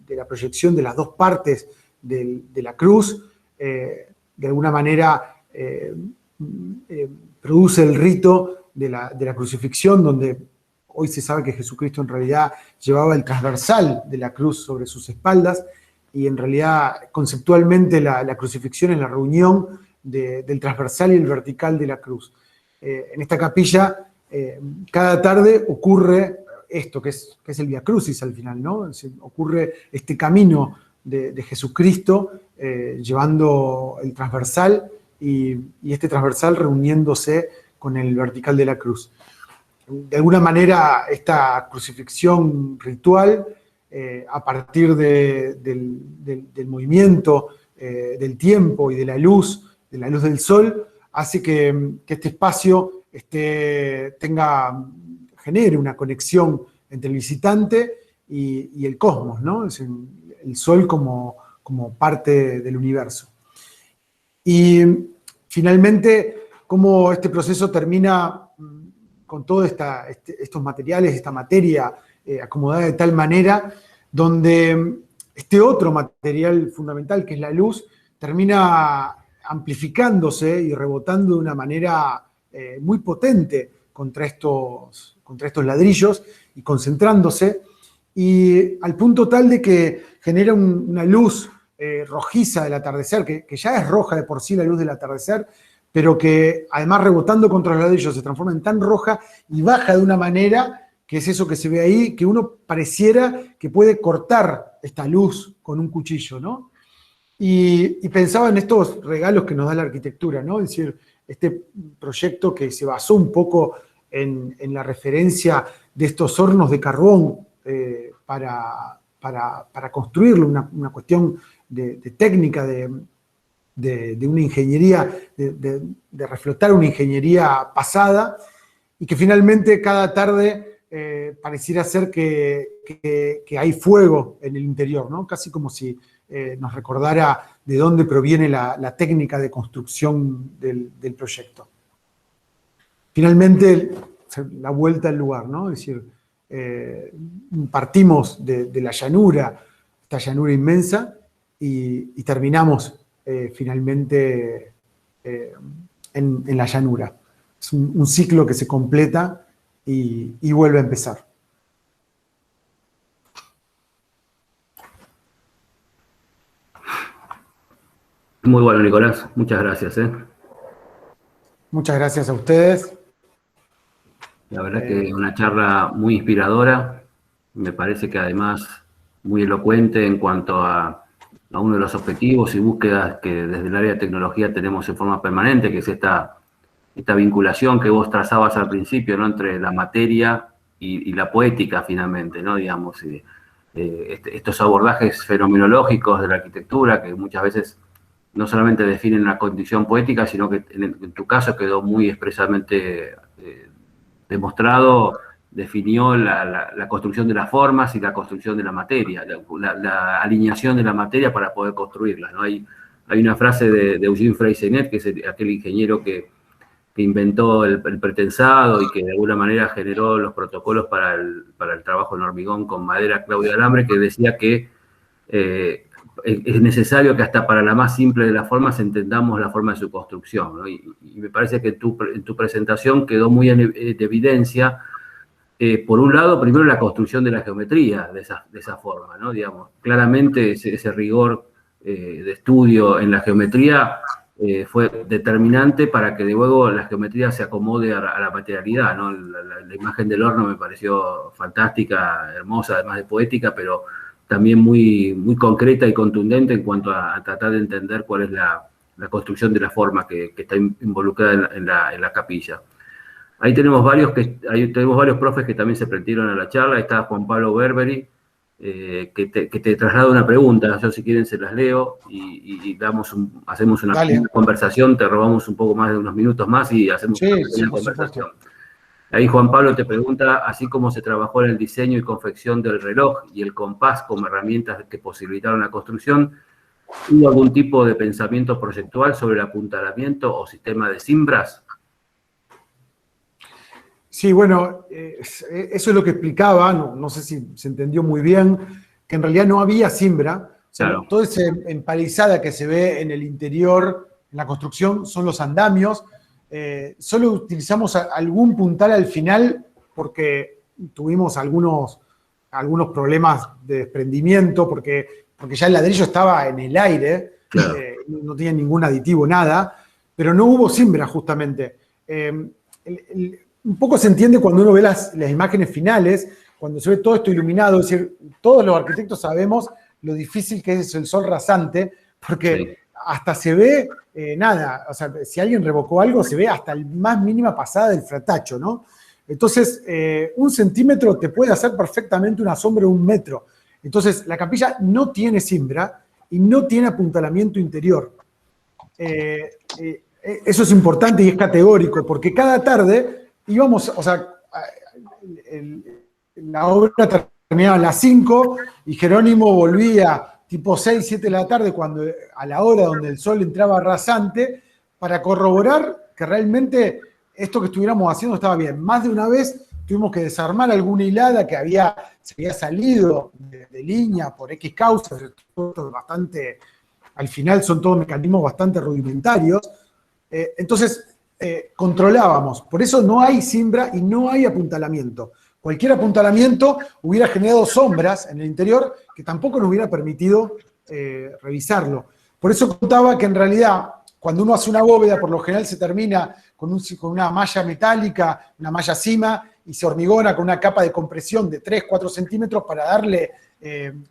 la proyección de las dos partes de la cruz, de alguna manera produce el rito de la crucifixión, donde hoy se sabe que Jesucristo en realidad llevaba el transversal de la cruz sobre sus espaldas, y en realidad conceptualmente la crucifixión es la reunión del transversal y el vertical de la cruz. En esta capilla cada tarde ocurre esto, que es el Vía Crucis al final, ¿no? Ocurre este camino de Jesucristo llevando el transversal y este transversal reuniéndose con el vertical de la cruz. de alguna manera esta crucifixión ritual, a partir del movimiento, del tiempo y de la luz del sol, hace que este espacio genere una conexión entre el visitante y el cosmos, ¿no? Es el sol como parte del universo. Y finalmente, cómo este proceso termina con todos estos materiales, esta materia acomodada de tal manera, donde este otro material fundamental, que es la luz, termina amplificándose y rebotando de una manera muy potente contra estos ladrillos y concentrándose, y al punto tal de que genera una luz rojiza del atardecer, que ya es roja de por sí la luz del atardecer, pero que además rebotando contra los ladrillos se transforma en tan roja y baja de una manera, que es eso que se ve ahí, que uno pareciera que puede cortar esta luz con un cuchillo, ¿no? Y pensaba en estos regalos que nos da la arquitectura, ¿no? Es decir, este proyecto que se basó un poco en la referencia de estos hornos de carbón para construirlo, una cuestión de técnica, de una ingeniería, de reflotar una ingeniería pasada, y que finalmente cada tarde pareciera ser que hay fuego en el interior, ¿no? Casi como si nos recordara de dónde proviene la técnica de construcción del proyecto. Finalmente, la vuelta al lugar, ¿no? Es decir, partimos de la llanura, esta llanura inmensa, y terminamos finalmente en la llanura. Es un ciclo que se completa y vuelve a empezar. Muy bueno, Nicolás. Muchas gracias. Muchas gracias a ustedes. La verdad que una charla muy inspiradora. Me parece que además muy elocuente en cuanto a uno de los objetivos y búsquedas que desde el área de tecnología tenemos en forma permanente, que es esta vinculación que vos trazabas al principio, ¿no? Entre la materia y la poética, finalmente, ¿no? Digamos, estos abordajes fenomenológicos de la arquitectura que muchas veces no solamente definen una condición poética, sino que en tu caso quedó muy expresamente demostrado, definió la construcción de las formas y la construcción de la materia, la alineación de la materia para poder construirla, ¿no? Hay una frase de Eugene Freycinet, que es aquel ingeniero que inventó el pretensado y que de alguna manera generó los protocolos para el trabajo en hormigón con madera, clavo y alambre, que decía que es necesario que hasta para la más simple de las formas entendamos la forma de su construcción, ¿no? Y me parece que en tu presentación quedó muy en evidencia, por un lado, primero la construcción de la geometría de esa forma, ¿no? Digamos, claramente ese rigor de estudio en la geometría fue determinante para que luego la geometría se acomode a la materialidad, ¿no? La imagen del horno me pareció fantástica, hermosa, además de poética, pero también muy, muy concreta y contundente en cuanto a tratar de entender cuál es la construcción de la forma que está involucrada en la capilla. Ahí tenemos varios profes que también se prendieron a la charla. Está Juan Pablo Berberi, que te traslada una pregunta. Yo, si quieren, se las leo y hacemos una conversación. Te robamos un poco más de unos minutos más y hacemos una conversación. Ahí Juan Pablo te pregunta, así como se trabajó en el diseño y confección del reloj y el compás como herramientas que posibilitaron la construcción, ¿hubo algún tipo de pensamiento proyectual sobre el apuntalamiento o sistema de cimbras? Sí, bueno, eso es lo que explicaba, no sé si se entendió muy bien, que en realidad no había cimbra. O sea, claro, toda esa empalizada que se ve en el interior, en la construcción, son los andamios. Solo utilizamos algún puntal al final porque tuvimos algunos problemas de desprendimiento, porque ya el ladrillo estaba en el aire, claro, no tenía ningún aditivo, nada, pero no hubo cimbra justamente. Un poco se entiende cuando uno ve las imágenes finales, cuando se ve todo esto iluminado, es decir, todos los arquitectos sabemos lo difícil que es el sol rasante, porque sí, hasta se ve nada, o sea, si alguien revocó algo, se ve hasta la más mínima pasada del fratacho, ¿no? Entonces, 1 centímetro te puede hacer perfectamente una sombra de 1 metro. Entonces, la capilla no tiene cimbra y no tiene apuntalamiento interior. Eso es importante y es categórico, porque cada tarde íbamos, o sea, la obra terminaba a las 5 y Jerónimo volvía tipo 6, 7 de la tarde, a la hora donde el sol entraba rasante, para corroborar que realmente esto que estuviéramos haciendo estaba bien. Más de una vez tuvimos que desarmar alguna hilada que se había salido de línea por X causas, bastante, al final son todos mecanismos bastante rudimentarios. Entonces, controlábamos. Por eso no hay cimbra y no hay apuntalamiento. Cualquier apuntalamiento hubiera generado sombras en el interior que tampoco nos hubiera permitido revisarlo. Por eso contaba que en realidad, cuando uno hace una bóveda, por lo general se termina con una malla metálica, una malla cima, y se hormigona con una capa de compresión de 3, 4 centímetros para darle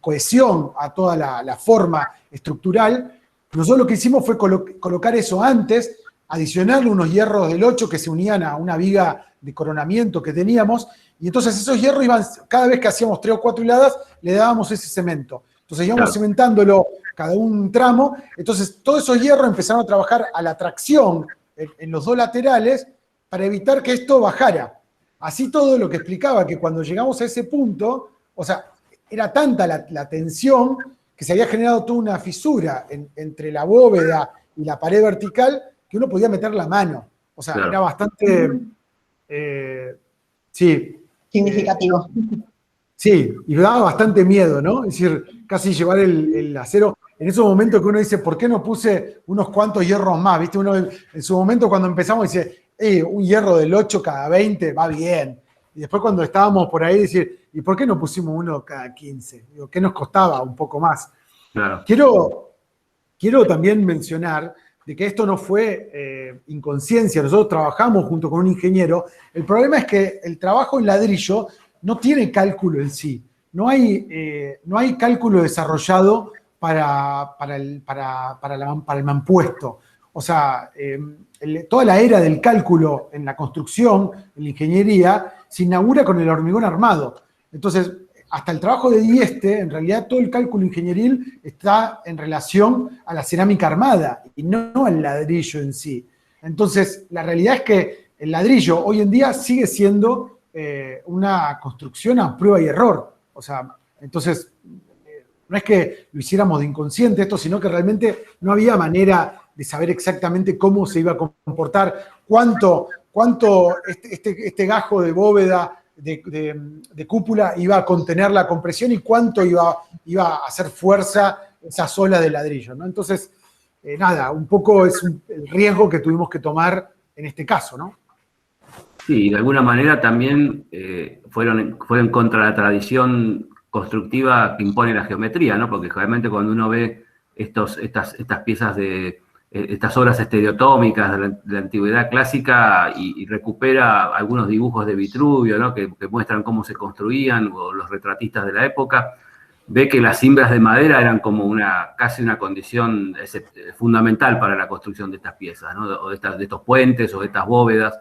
cohesión a toda la forma estructural. Nosotros lo que hicimos fue colocar eso antes, adicionarle unos hierros del 8 que se unían a una viga de coronamiento que teníamos, y entonces esos hierros iban, cada vez que hacíamos 3 o 4 hiladas, le dábamos ese cemento. Entonces íbamos cementándolo cada un tramo, entonces todos esos hierros empezaron a trabajar a la tracción en los 2 laterales para evitar que esto bajara. Así todo lo que explicaba que cuando llegamos a ese punto, o sea, era tanta la tensión que se había generado toda una fisura entre la bóveda y la pared vertical que uno podía meter la mano. O sea, era bastante... sí. Significativo. Sí, y daba bastante miedo, ¿no? Es decir, casi llevar el acero. En esos momentos que uno dice, ¿por qué no puse unos cuantos hierros más? ¿Viste? Uno en su momento cuando empezamos dice, un hierro del 8 cada 20 va bien. Y después cuando estábamos por ahí decir, ¿y por qué no pusimos uno cada 15? Digo, ¿qué nos costaba un poco más? Claro. Quiero también mencionar de que esto no fue inconsciencia. Nosotros trabajamos junto con un ingeniero. El problema es que el trabajo en ladrillo no tiene cálculo en sí. No hay cálculo desarrollado para el mampuesto. O sea, toda la era del cálculo en la construcción, en la ingeniería, se inaugura con el hormigón armado. Entonces, hasta el trabajo de Dieste, en realidad todo el cálculo ingenieril está en relación a la cerámica armada y no al ladrillo en sí. Entonces, la realidad es que el ladrillo hoy en día sigue siendo una construcción a prueba y error. O sea, entonces, no es que lo hiciéramos de inconsciente esto, sino que realmente no había manera de saber exactamente cómo se iba a comportar, cuánto este gajo de bóveda de cúpula iba a contener la compresión y cuánto iba a hacer fuerza esa sola de ladrillo, ¿no? Entonces, nada, un poco es el riesgo que tuvimos que tomar en este caso, ¿no? Sí, de alguna manera también fueron contra la tradición constructiva que impone la geometría, ¿no? Porque realmente cuando uno ve estas piezas estas obras estereotómicas de la antigüedad clásica y recupera algunos dibujos de Vitruvio, ¿no? que muestran cómo se construían, o los retratistas de la época, ve que las cimbras de madera eran como casi una condición fundamental para la construcción de estas piezas, ¿no? O de estos puentes o de estas bóvedas.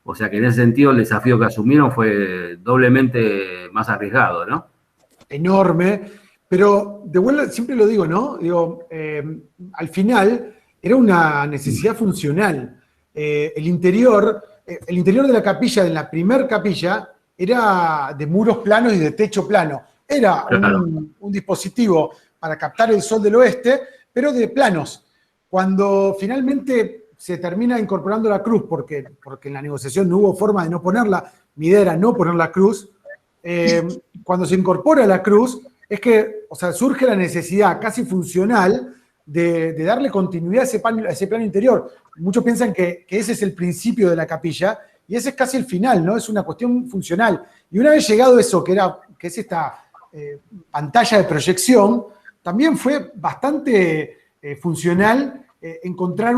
O sea que en ese sentido el desafío que asumieron fue doblemente más arriesgado, ¿no? Enorme, pero de vuelta siempre lo digo, ¿no? Digo, al final era una necesidad funcional. El interior de la capilla, en la primer capilla, era de muros planos y de techo plano. Era un dispositivo para captar el sol del oeste, pero de planos. Cuando finalmente se termina incorporando la cruz, porque en la negociación no hubo forma de no ponerla, mi idea era no poner la cruz, cuando se incorpora la cruz, es que, o sea, surge la necesidad casi funcional de darle continuidad a ese plano interior. Muchos piensan que ese es el principio de la capilla, y ese es casi el final, ¿no? Es una cuestión funcional. Y una vez llegado eso, que es esta pantalla de proyección, también fue bastante funcional encontrar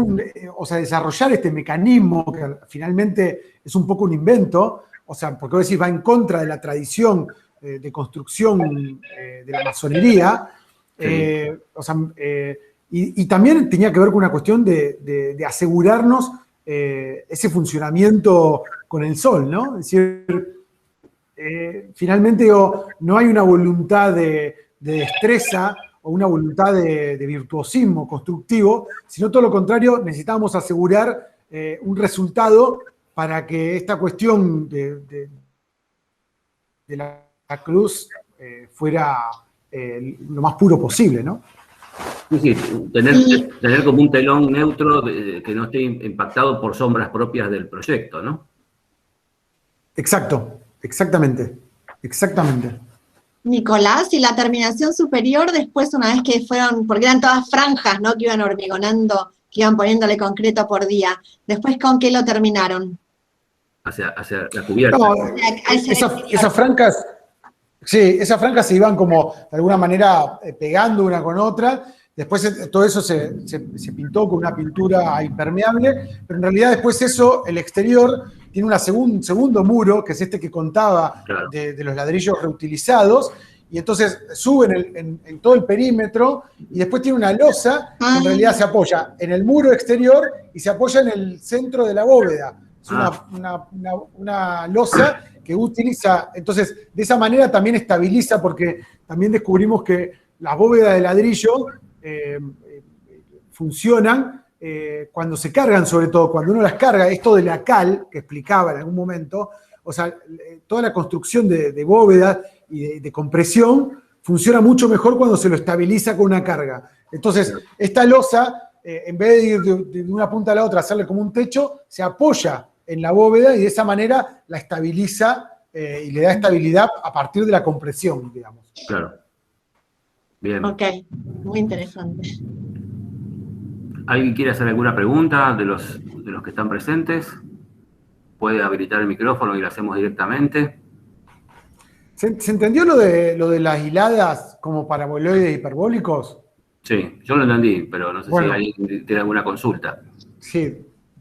o sea, desarrollar este mecanismo, que finalmente es un poco un invento, o sea, porque vos decís, va en contra de la tradición de construcción de la masonería, o sea, y también tenía que ver con una cuestión de asegurarnos ese funcionamiento con el sol, ¿no? Es decir, finalmente digo, no hay una voluntad de destreza o una voluntad de virtuosismo constructivo, sino todo lo contrario, necesitábamos asegurar un resultado para que esta cuestión de la cruz fuera lo más puro posible, ¿no? Sí, tener como un telón neutro que no esté impactado por sombras propias del proyecto, ¿no? Exacto, exactamente. Nicolás, y la terminación superior después, una vez que fueron, porque eran todas franjas, ¿no? Que iban hormigonando, que iban poniéndole concreto por día. Después, ¿con qué lo terminaron? Hacia la cubierta. No, esas francas, sí, esas francas se iban como de alguna manera pegando una con otra. Después todo eso se pintó con una pintura impermeable, pero en realidad después eso, el exterior, tiene un segundo muro, que es este que contaba, claro, de los ladrillos reutilizados, y entonces suben en todo el perímetro, y después tiene una losa que en realidad se apoya en el muro exterior y se apoya en el centro de la bóveda. Es una losa que utiliza, entonces de esa manera también estabiliza, porque también descubrimos que las bóvedas de ladrillo funcionan cuando se cargan, sobre todo cuando uno las carga, esto de la cal, que explicaba en algún momento, o sea, toda la construcción de bóveda y de compresión funciona mucho mejor cuando se lo estabiliza con una carga. Entonces, esta losa, en vez de ir de una punta a la otra, hacerle como un techo, se apoya en la bóveda y de esa manera la estabiliza y le da estabilidad a partir de la compresión, digamos. Claro. Bien. Ok, muy interesante. ¿Alguien quiere hacer alguna pregunta de los que están presentes? Puede habilitar el micrófono y lo hacemos directamente. ¿Se entendió lo de las hiladas como paraboloides hiperbólicos? Sí, yo lo entendí, pero no sé Bueno, si alguien tiene alguna consulta. Sí,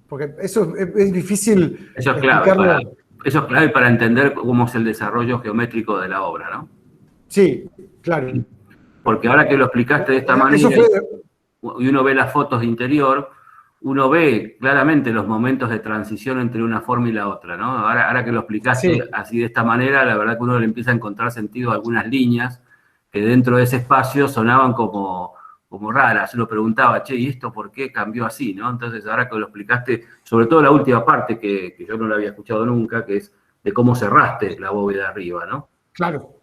porque eso es difícil Eso es explicarlo. eso es clave para entender cómo es el desarrollo geométrico de la obra, ¿no? Sí, claro. Porque ahora que lo explicaste de esta manera y uno ve las fotos de interior, uno ve claramente los momentos de transición entre una forma y la otra, ¿no? Ahora que lo explicaste así de esta manera, la verdad que uno le empieza a encontrar sentido a algunas líneas que dentro de ese espacio sonaban como raras. Uno preguntaba, che, ¿y esto por qué cambió así, no? Entonces, ahora que lo explicaste, sobre todo la última parte que yo no la había escuchado nunca, que es de cómo cerraste la bóveda arriba, ¿no? Claro.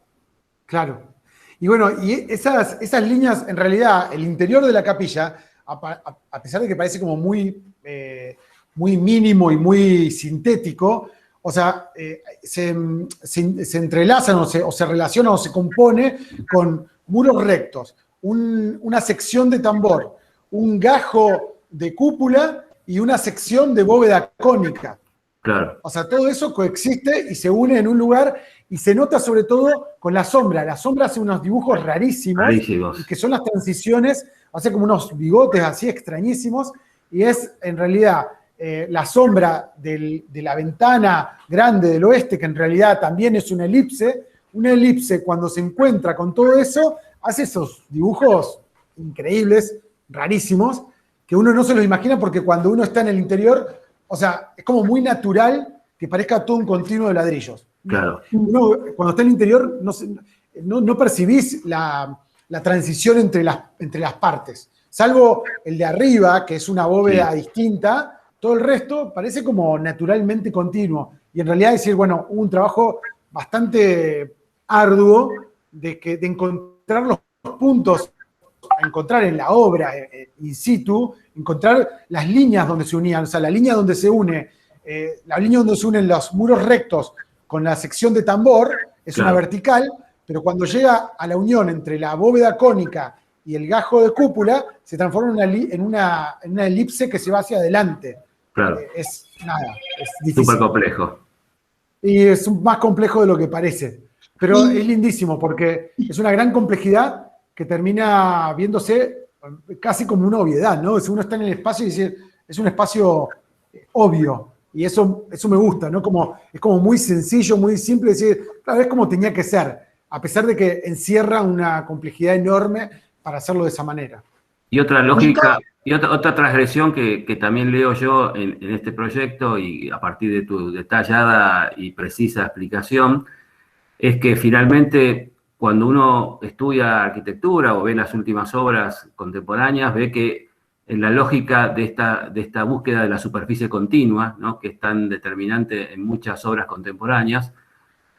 Y bueno, y esas líneas, en realidad, el interior de la capilla, a pesar de que parece como muy mínimo y muy sintético, o sea, se entrelazan o se relaciona o se compone con muros rectos, una sección de tambor, un gajo de cúpula y una sección de bóveda cónica. Claro. O sea, todo eso coexiste y se une en un lugar y se nota sobre todo con la sombra. La sombra hace unos dibujos rarísimos. Que son las transiciones, hace como unos bigotes así extrañísimos, y es en realidad la sombra de la ventana grande del oeste, que en realidad también es una elipse cuando se encuentra con todo eso, hace esos dibujos increíbles, rarísimos, que uno no se los imagina porque cuando uno está en el interior, o sea, es como muy natural que parezca todo un continuo de ladrillos. Claro. Uno, cuando está en el interior, no percibís la transición entre las partes. Salvo el de arriba, que es una bóveda distinta, todo el resto parece como naturalmente continuo. Y en realidad decir, bueno, hubo un trabajo bastante arduo de encontrar los puntos, encontrar en la obra in situ, encontrar las líneas donde se unían, o sea, la línea donde se unen los muros rectos con la sección de tambor, es una vertical, pero cuando llega a la unión entre la bóveda cónica y el gajo de cúpula, se transforma en una elipse que se va hacia adelante. Claro. Es difícil. Súper complejo. Y es más complejo de lo que parece. Pero es lindísimo porque es una gran complejidad que termina viéndose casi como una obviedad, ¿no? Si uno está en el espacio y dice, es un espacio obvio. Y eso me gusta, ¿no? Es como muy sencillo, muy simple decir, claro, es como tenía que ser, a pesar de que encierra una complejidad enorme para hacerlo de esa manera. Y otra Nico, lógica, y otra transgresión que también leo yo en este proyecto y a partir de tu detallada y precisa explicación, es que finalmente cuando uno estudia arquitectura o ve las últimas obras contemporáneas, ve que en la lógica de esta búsqueda de la superficie continua, ¿no? Que es tan determinante en muchas obras contemporáneas,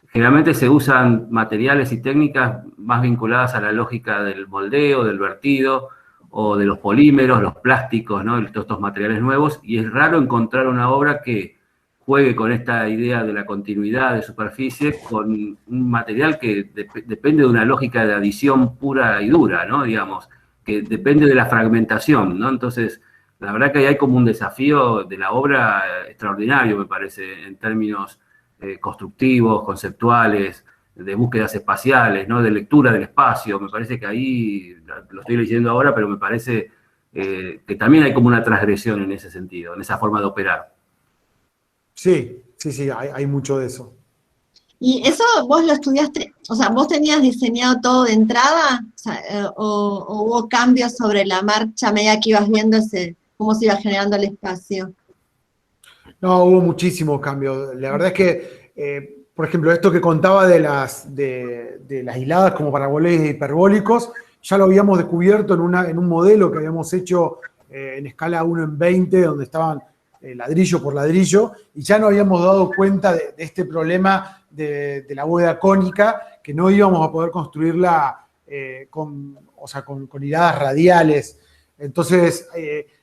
generalmente se usan materiales y técnicas más vinculadas a la lógica del moldeo, del vertido, o de los polímeros, los plásticos, ¿no? Todos estos materiales nuevos, y es raro encontrar una obra que juegue con esta idea de la continuidad de superficie, con un material que depende de una lógica de adición pura y dura, ¿no? Digamos, que depende de la fragmentación, ¿no? Entonces, la verdad que ahí hay como un desafío de la obra extraordinario, me parece, en términos constructivos, conceptuales, de búsquedas espaciales, ¿no? De lectura del espacio. Me parece que ahí, lo estoy leyendo ahora, pero me parece que también hay como una transgresión en ese sentido, en esa forma de operar. Sí, sí, sí, hay mucho de eso. ¿y eso vos lo estudiaste? O sea, ¿vos tenías diseñado todo de entrada? O sea, o hubo cambios sobre la marcha a medida que ibas viendo cómo se iba generando el espacio? No, hubo muchísimos cambios. La verdad es que, por ejemplo, esto que contaba de las hiladas como parabólicos e hiperbólicos, ya lo habíamos descubierto en un modelo que habíamos hecho en escala 1:20, donde estaban ladrillo por ladrillo, y ya nos habíamos dado cuenta de este problema de la bóveda cónica, que no íbamos a poder construirla o sea, con hiladas radiales. Entonces,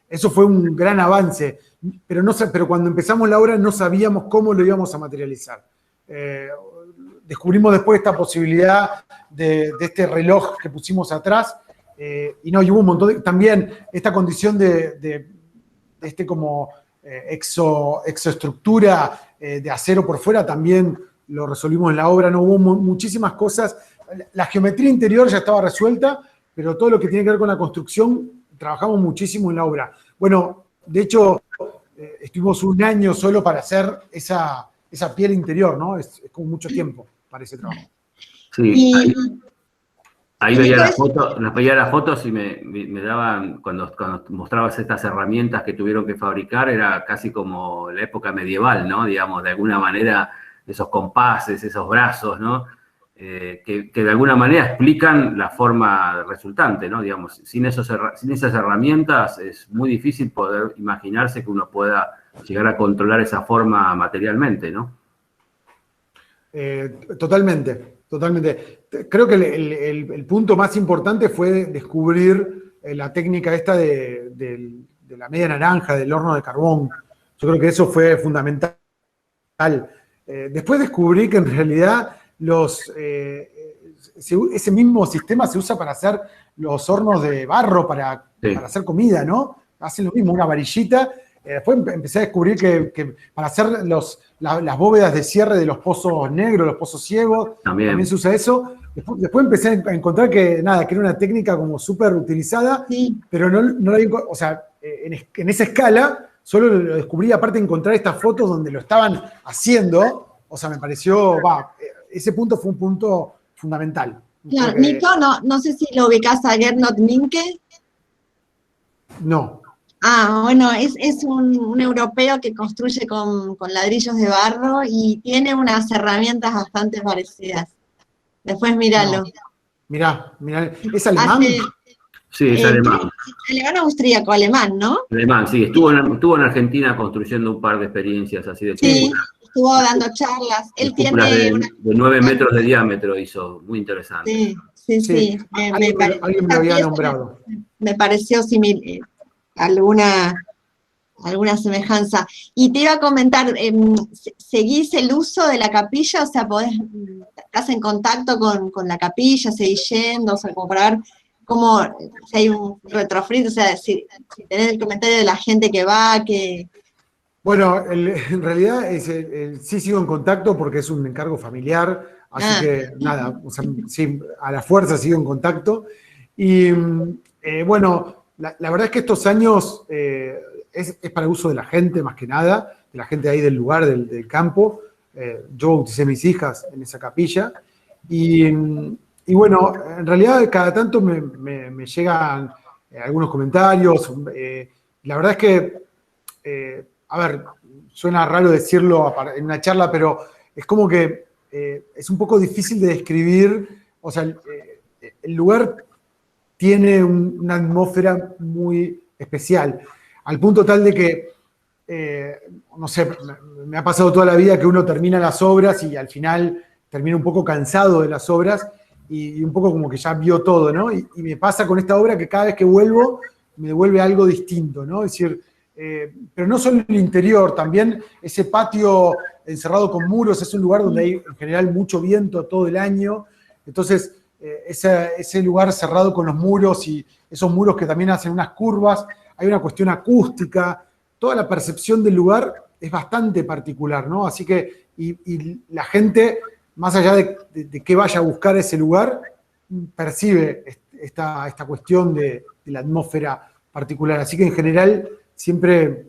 eso fue un gran avance. Pero cuando empezamos la obra no sabíamos cómo lo íbamos a materializar. Descubrimos después esta posibilidad de este reloj que pusimos atrás, y hubo un montón también esta condición de este como exoestructura de acero por fuera, también lo resolvimos en la obra. No hubo muchísimas cosas. La geometría interior ya estaba resuelta, pero todo lo que tiene que ver con la construcción, trabajamos muchísimo en la obra. Bueno, de hecho, estuvimos un año solo para hacer esa piel interior, ¿no? Es como mucho tiempo para ese trabajo. Sí, Y, ahí y veía Nico, veía las fotos y me daban, cuando mostrabas estas herramientas que tuvieron que fabricar, era casi como la época medieval, ¿no? Digamos, de alguna manera, esos compases, esos brazos, ¿no? Que de alguna manera explican la forma resultante, ¿no? Digamos, sin esas herramientas es muy difícil poder imaginarse que uno pueda llegar a controlar esa forma materialmente, ¿no? Totalmente, totalmente. Creo que el punto más importante fue descubrir la técnica esta de la media naranja, del horno de carbón. Yo creo que eso fue fundamental. Después descubrí que en realidad ese mismo sistema se usa para hacer los hornos de barro, para hacer comida, ¿no? Hacen lo mismo, una varillita. Después empecé a descubrir que para hacer las bóvedas de cierre de los pozos negros, los pozos ciegos, también se usa eso. Después empecé a encontrar que era una técnica como súper utilizada, sí. pero no la o sea, en esa escala solo lo descubrí, aparte de encontrar estas fotos donde lo estaban haciendo. O sea, me pareció, ese punto fue un punto fundamental. Claro, Porque, Nico, no sé si lo ubicás a Gernot Minke. no. Ah, bueno, es un europeo que construye con ladrillos de barro y tiene unas herramientas bastante parecidas. Después míralo. No. Mirá, ¿es alemán? Sí, es alemán. Alemán austríaco, alemán, ¿no? Alemán, sí. Estuvo en Argentina construyendo un par de experiencias así de cúpulas. Sí, estuvo dando charlas. Él Cúpulas tiene de 9 metros de diámetro hizo, muy interesante. Sí. Alguien me lo había nombrado. Me pareció similar, alguna semejanza. Y te iba a comentar, ¿seguís el uso de la capilla? O sea, estás en contacto con la capilla, seguís yendo, o sea, como para ver cómo, si hay un retrofit, o sea, si tenés el comentario de la gente que va, que... Bueno, en realidad sí sigo en contacto porque es un encargo familiar, así que nada, o sea, sí, a la fuerza sigo en contacto. Y bueno, la verdad es que estos años es para uso de la gente más que nada, de la gente ahí del lugar, del campo. Yo bauticé a mis hijas en esa capilla. Y bueno, en realidad cada tanto me llegan algunos comentarios. La verdad es que, a ver, suena raro decirlo en una charla, pero es como que es un poco difícil de describir. O sea, el lugar tiene una atmósfera muy especial, al punto tal de que, no sé, me ha pasado toda la vida que uno termina las obras y al final termina un poco cansado de las obras y un poco como que ya vio todo, ¿no? Y me pasa con esta obra que cada vez que vuelvo me devuelve algo distinto, ¿no? Es decir, pero no solo el interior, también ese patio encerrado con muros es un lugar donde hay en general mucho viento todo el año. Entonces, ese lugar cerrado con los muros y esos muros que también hacen unas curvas, hay una cuestión acústica, toda la percepción del lugar es bastante particular, ¿no? Así que, y la gente, más allá de que vaya a buscar ese lugar, percibe esta cuestión de la atmósfera particular. Así que en general, siempre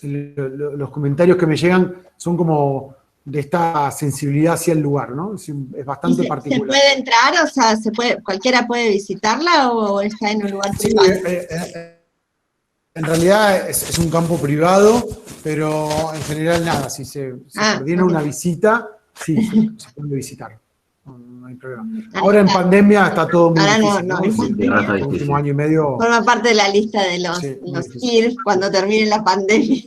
los comentarios que me llegan son como de esta sensibilidad hacia el lugar, ¿no? Es bastante particular. ¿Se puede entrar? O sea, ¿cualquiera puede visitarla o está en un lugar privado? En realidad es un campo privado, pero en general nada, si se coordina una visita, sí, se puede visitar. No hay problema. Ahora en pandemia está todo muy difícil, ¿no? El último año y medio. Forma parte de la lista de los IRF cuando termine la pandemia.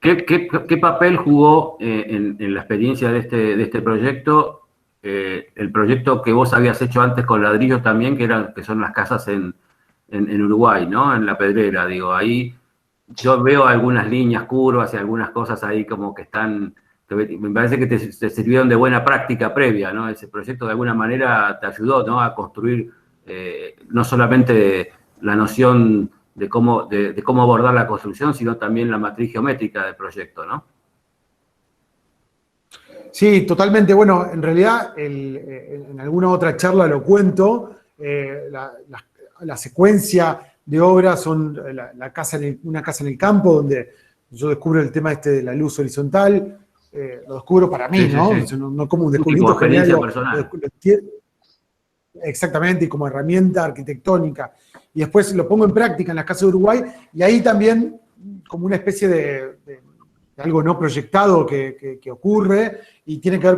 ¿Qué papel jugó en la experiencia de este proyecto? El proyecto que vos habías hecho antes con ladrillos también, que son las casas en Uruguay, ¿no? En La Pedrera, digo, ahí yo veo algunas líneas curvas y algunas cosas ahí como que están, me parece que te sirvieron de buena práctica previa, ¿no? Ese proyecto de alguna manera te ayudó, ¿no? A construir no solamente la noción de cómo abordar la construcción, sino también la matriz geométrica del proyecto, ¿no? Sí, totalmente. Bueno, en realidad, en alguna otra charla lo cuento, la secuencia de obras son una casa en el campo, donde yo descubro el tema de la luz horizontal, lo descubro para mí, sí, ¿no? Sí. No como un descubrimiento experiencia general. personal. Exactamente, y como herramienta arquitectónica. Y después lo pongo en práctica en las casas de Uruguay, y ahí también como una especie de algo no proyectado que ocurre, y tiene que ver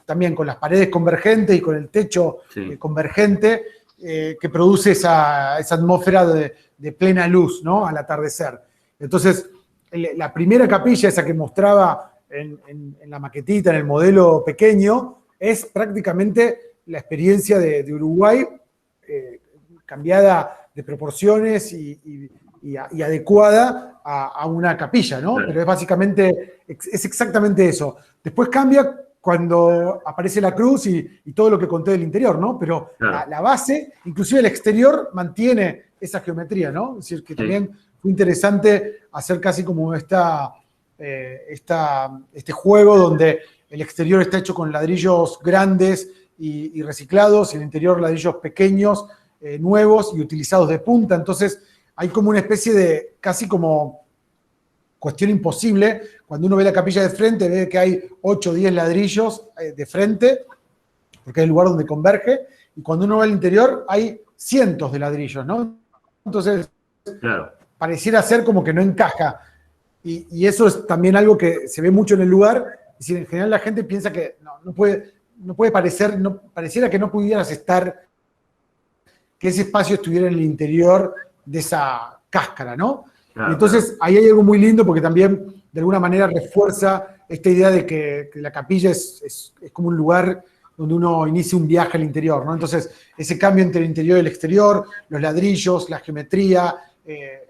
también con las paredes convergentes y con el techo convergente, que produce esa atmósfera de plena luz, ¿no? Al atardecer. Entonces, la primera capilla, esa que mostraba en la maquetita, en el modelo pequeño, es prácticamente la experiencia de Uruguay, cambiada de proporciones y adecuada a una capilla, ¿no? Claro. Pero es básicamente, es exactamente eso. Después cambia cuando aparece la cruz y todo lo que conté del interior, ¿no? Pero claro, la base, inclusive el exterior, mantiene esa geometría, ¿no? Es decir, que también fue interesante hacer casi como este juego donde el exterior está hecho con ladrillos grandes y reciclados, y el interior ladrillos pequeños, nuevos y utilizados de punta. Entonces hay como una especie de casi como cuestión imposible. Cuando uno ve la capilla de frente, ve que hay 8 o 10 ladrillos de frente, porque es el lugar donde converge, y cuando uno va al interior hay cientos de ladrillos, ¿no? Entonces, claro. Pareciera ser como que no encaja. Y eso es también algo que se ve mucho en el lugar. Es decir, en general la gente piensa que no puede parecer, pareciera que no pudieras estar, que ese espacio estuviera en el interior de esa cáscara, ¿no? Claro, y entonces ahí hay algo muy lindo porque también de alguna manera refuerza esta idea de que la capilla es como un lugar donde uno inicia un viaje al interior, ¿no? Entonces, ese cambio entre el interior y el exterior, los ladrillos, la geometría,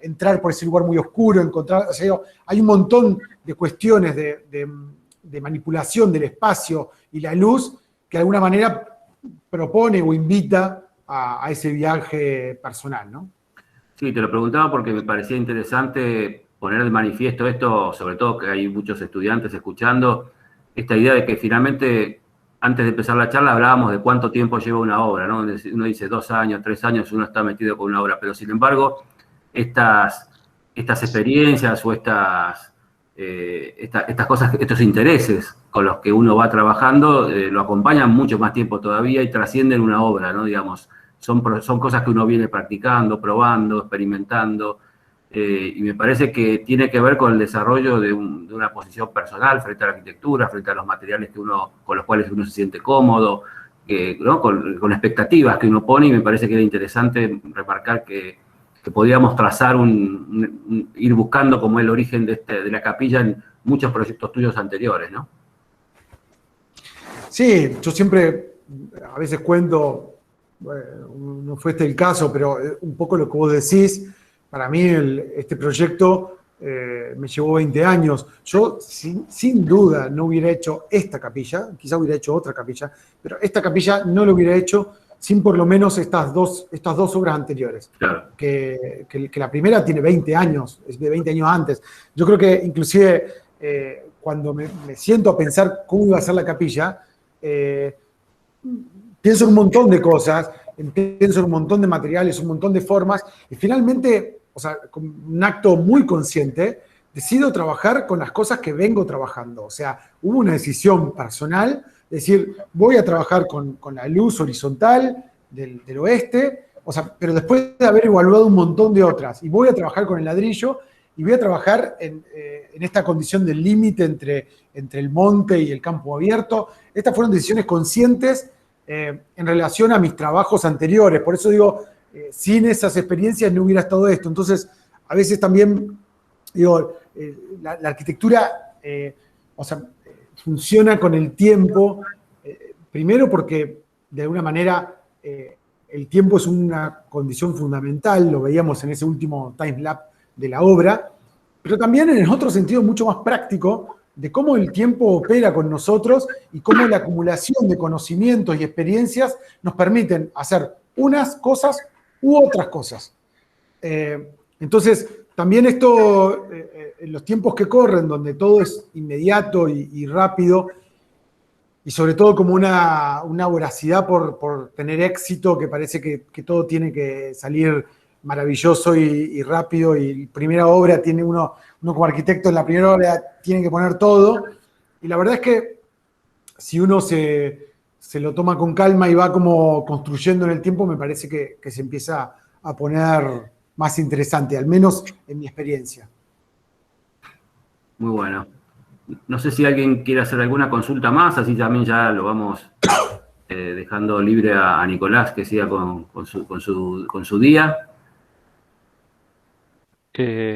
entrar por ese lugar muy oscuro, encontrar, o sea, hay un montón de cuestiones de manipulación del espacio y la luz que de alguna manera propone o invita a ese viaje personal, ¿no? Sí, te lo preguntaba porque me parecía interesante poner de manifiesto esto, sobre todo que hay muchos estudiantes escuchando, esta idea de que finalmente, antes de empezar la charla, hablábamos de cuánto tiempo lleva una obra, ¿no? Uno dice 2 años, 3 años, uno está metido con una obra, pero sin embargo, estas experiencias o estas cosas, estos intereses con los que uno va trabajando, lo acompañan mucho más tiempo todavía y trascienden una obra, ¿no? Digamos, son cosas que uno viene practicando, probando, experimentando, y me parece que tiene que ver con el desarrollo de una posición personal frente a la arquitectura, frente a los materiales con los cuales uno se siente cómodo, ¿no? Con expectativas que uno pone, y me parece que era interesante remarcar que podíamos trazar ir buscando como el origen de la capilla en muchos proyectos tuyos anteriores, ¿no? Sí, yo siempre, a veces cuento, no fue este el caso, pero un poco lo que vos decís, para mí este proyecto me llevó 20 años. Yo sin duda no hubiera hecho esta capilla, quizá hubiera hecho otra capilla, pero esta capilla no lo hubiera hecho sin por lo menos estas dos obras anteriores. Claro. Que la primera tiene 20 años, es de 20 años antes. Yo creo que inclusive cuando me siento a pensar cómo iba a ser la capilla, pienso en un montón de cosas, pienso en un montón de materiales, un montón de formas, y finalmente, o sea, con un acto muy consciente, decido trabajar con las cosas que vengo trabajando. O sea, hubo una decisión personal, decir, voy a trabajar con la luz horizontal del oeste, o sea, pero después de haber evaluado un montón de otras, y voy a trabajar con el ladrillo, y voy a trabajar en esta condición del límite entre el monte y el campo abierto. Estas fueron decisiones conscientes en relación a mis trabajos anteriores. Por eso digo, sin esas experiencias no hubiera estado esto. Entonces, a veces también, digo, la arquitectura, o sea, funciona con el tiempo, primero porque de alguna manera el tiempo es una condición fundamental, lo veíamos en ese último timelapse de la obra, pero también en otro sentido mucho más práctico de cómo el tiempo opera con nosotros y cómo la acumulación de conocimientos y experiencias nos permiten hacer unas cosas u otras cosas. Entonces, también esto, en los tiempos que corren, donde todo es inmediato y rápido, y sobre todo como una voracidad por tener éxito, que parece que todo tiene que salir maravilloso y rápido, y primera obra tiene uno como arquitecto, en la primera obra tiene que poner todo, y la verdad es que si uno se lo toma con calma y va como construyendo en el tiempo, me parece que se empieza a poner más interesante, al menos en mi experiencia. Muy bueno. No sé si alguien quiere hacer alguna consulta más, así también ya lo vamos dejando libre a Nicolás que siga con su día.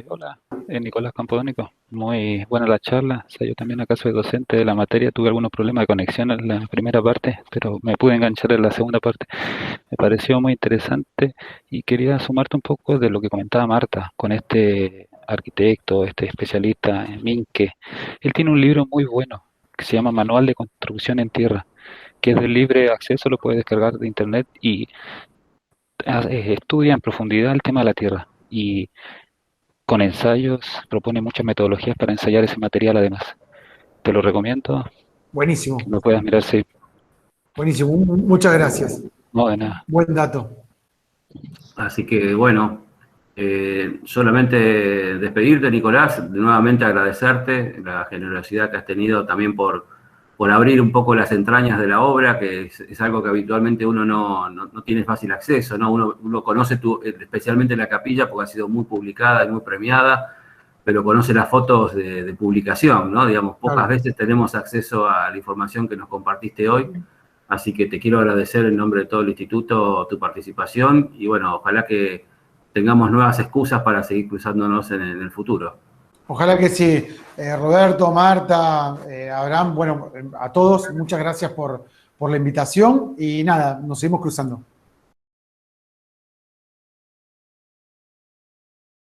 Hola, Nicolás Campodónico. Muy buena la charla. O sea, yo también acá soy docente de la materia. Tuve algunos problemas de conexión en la primera parte, pero me pude enganchar en la segunda parte. Me pareció muy interesante y quería sumarte un poco de lo que comentaba Marta con este arquitecto, este especialista en Minque. Él tiene un libro muy bueno que se llama Manual de Construcción en Tierra, que es de libre acceso, lo puedes descargar de internet y estudia en profundidad el tema de la tierra. Y con ensayos, propone muchas metodologías para ensayar ese material además. Te lo recomiendo, Buenísimo. que lo puedas mirar, sí. Buenísimo, muchas gracias. No, de nada. Buen dato. Así que, bueno, solamente despedirte, Nicolás, nuevamente agradecerte la generosidad que has tenido también por abrir un poco las entrañas de la obra, que es algo que habitualmente uno no tiene fácil acceso, ¿no? Uno conoce especialmente la capilla porque ha sido muy publicada y muy premiada, pero conoce las fotos de publicación, ¿no? Digamos, pocas veces tenemos acceso a la información que nos compartiste hoy, así que te quiero agradecer en nombre de todo el instituto tu participación y bueno, ojalá que tengamos nuevas excusas para seguir cruzándonos en el futuro. Ojalá que sí. Roberto, Marta, Abraham, bueno, a todos, muchas gracias por la invitación y nada, nos seguimos cruzando.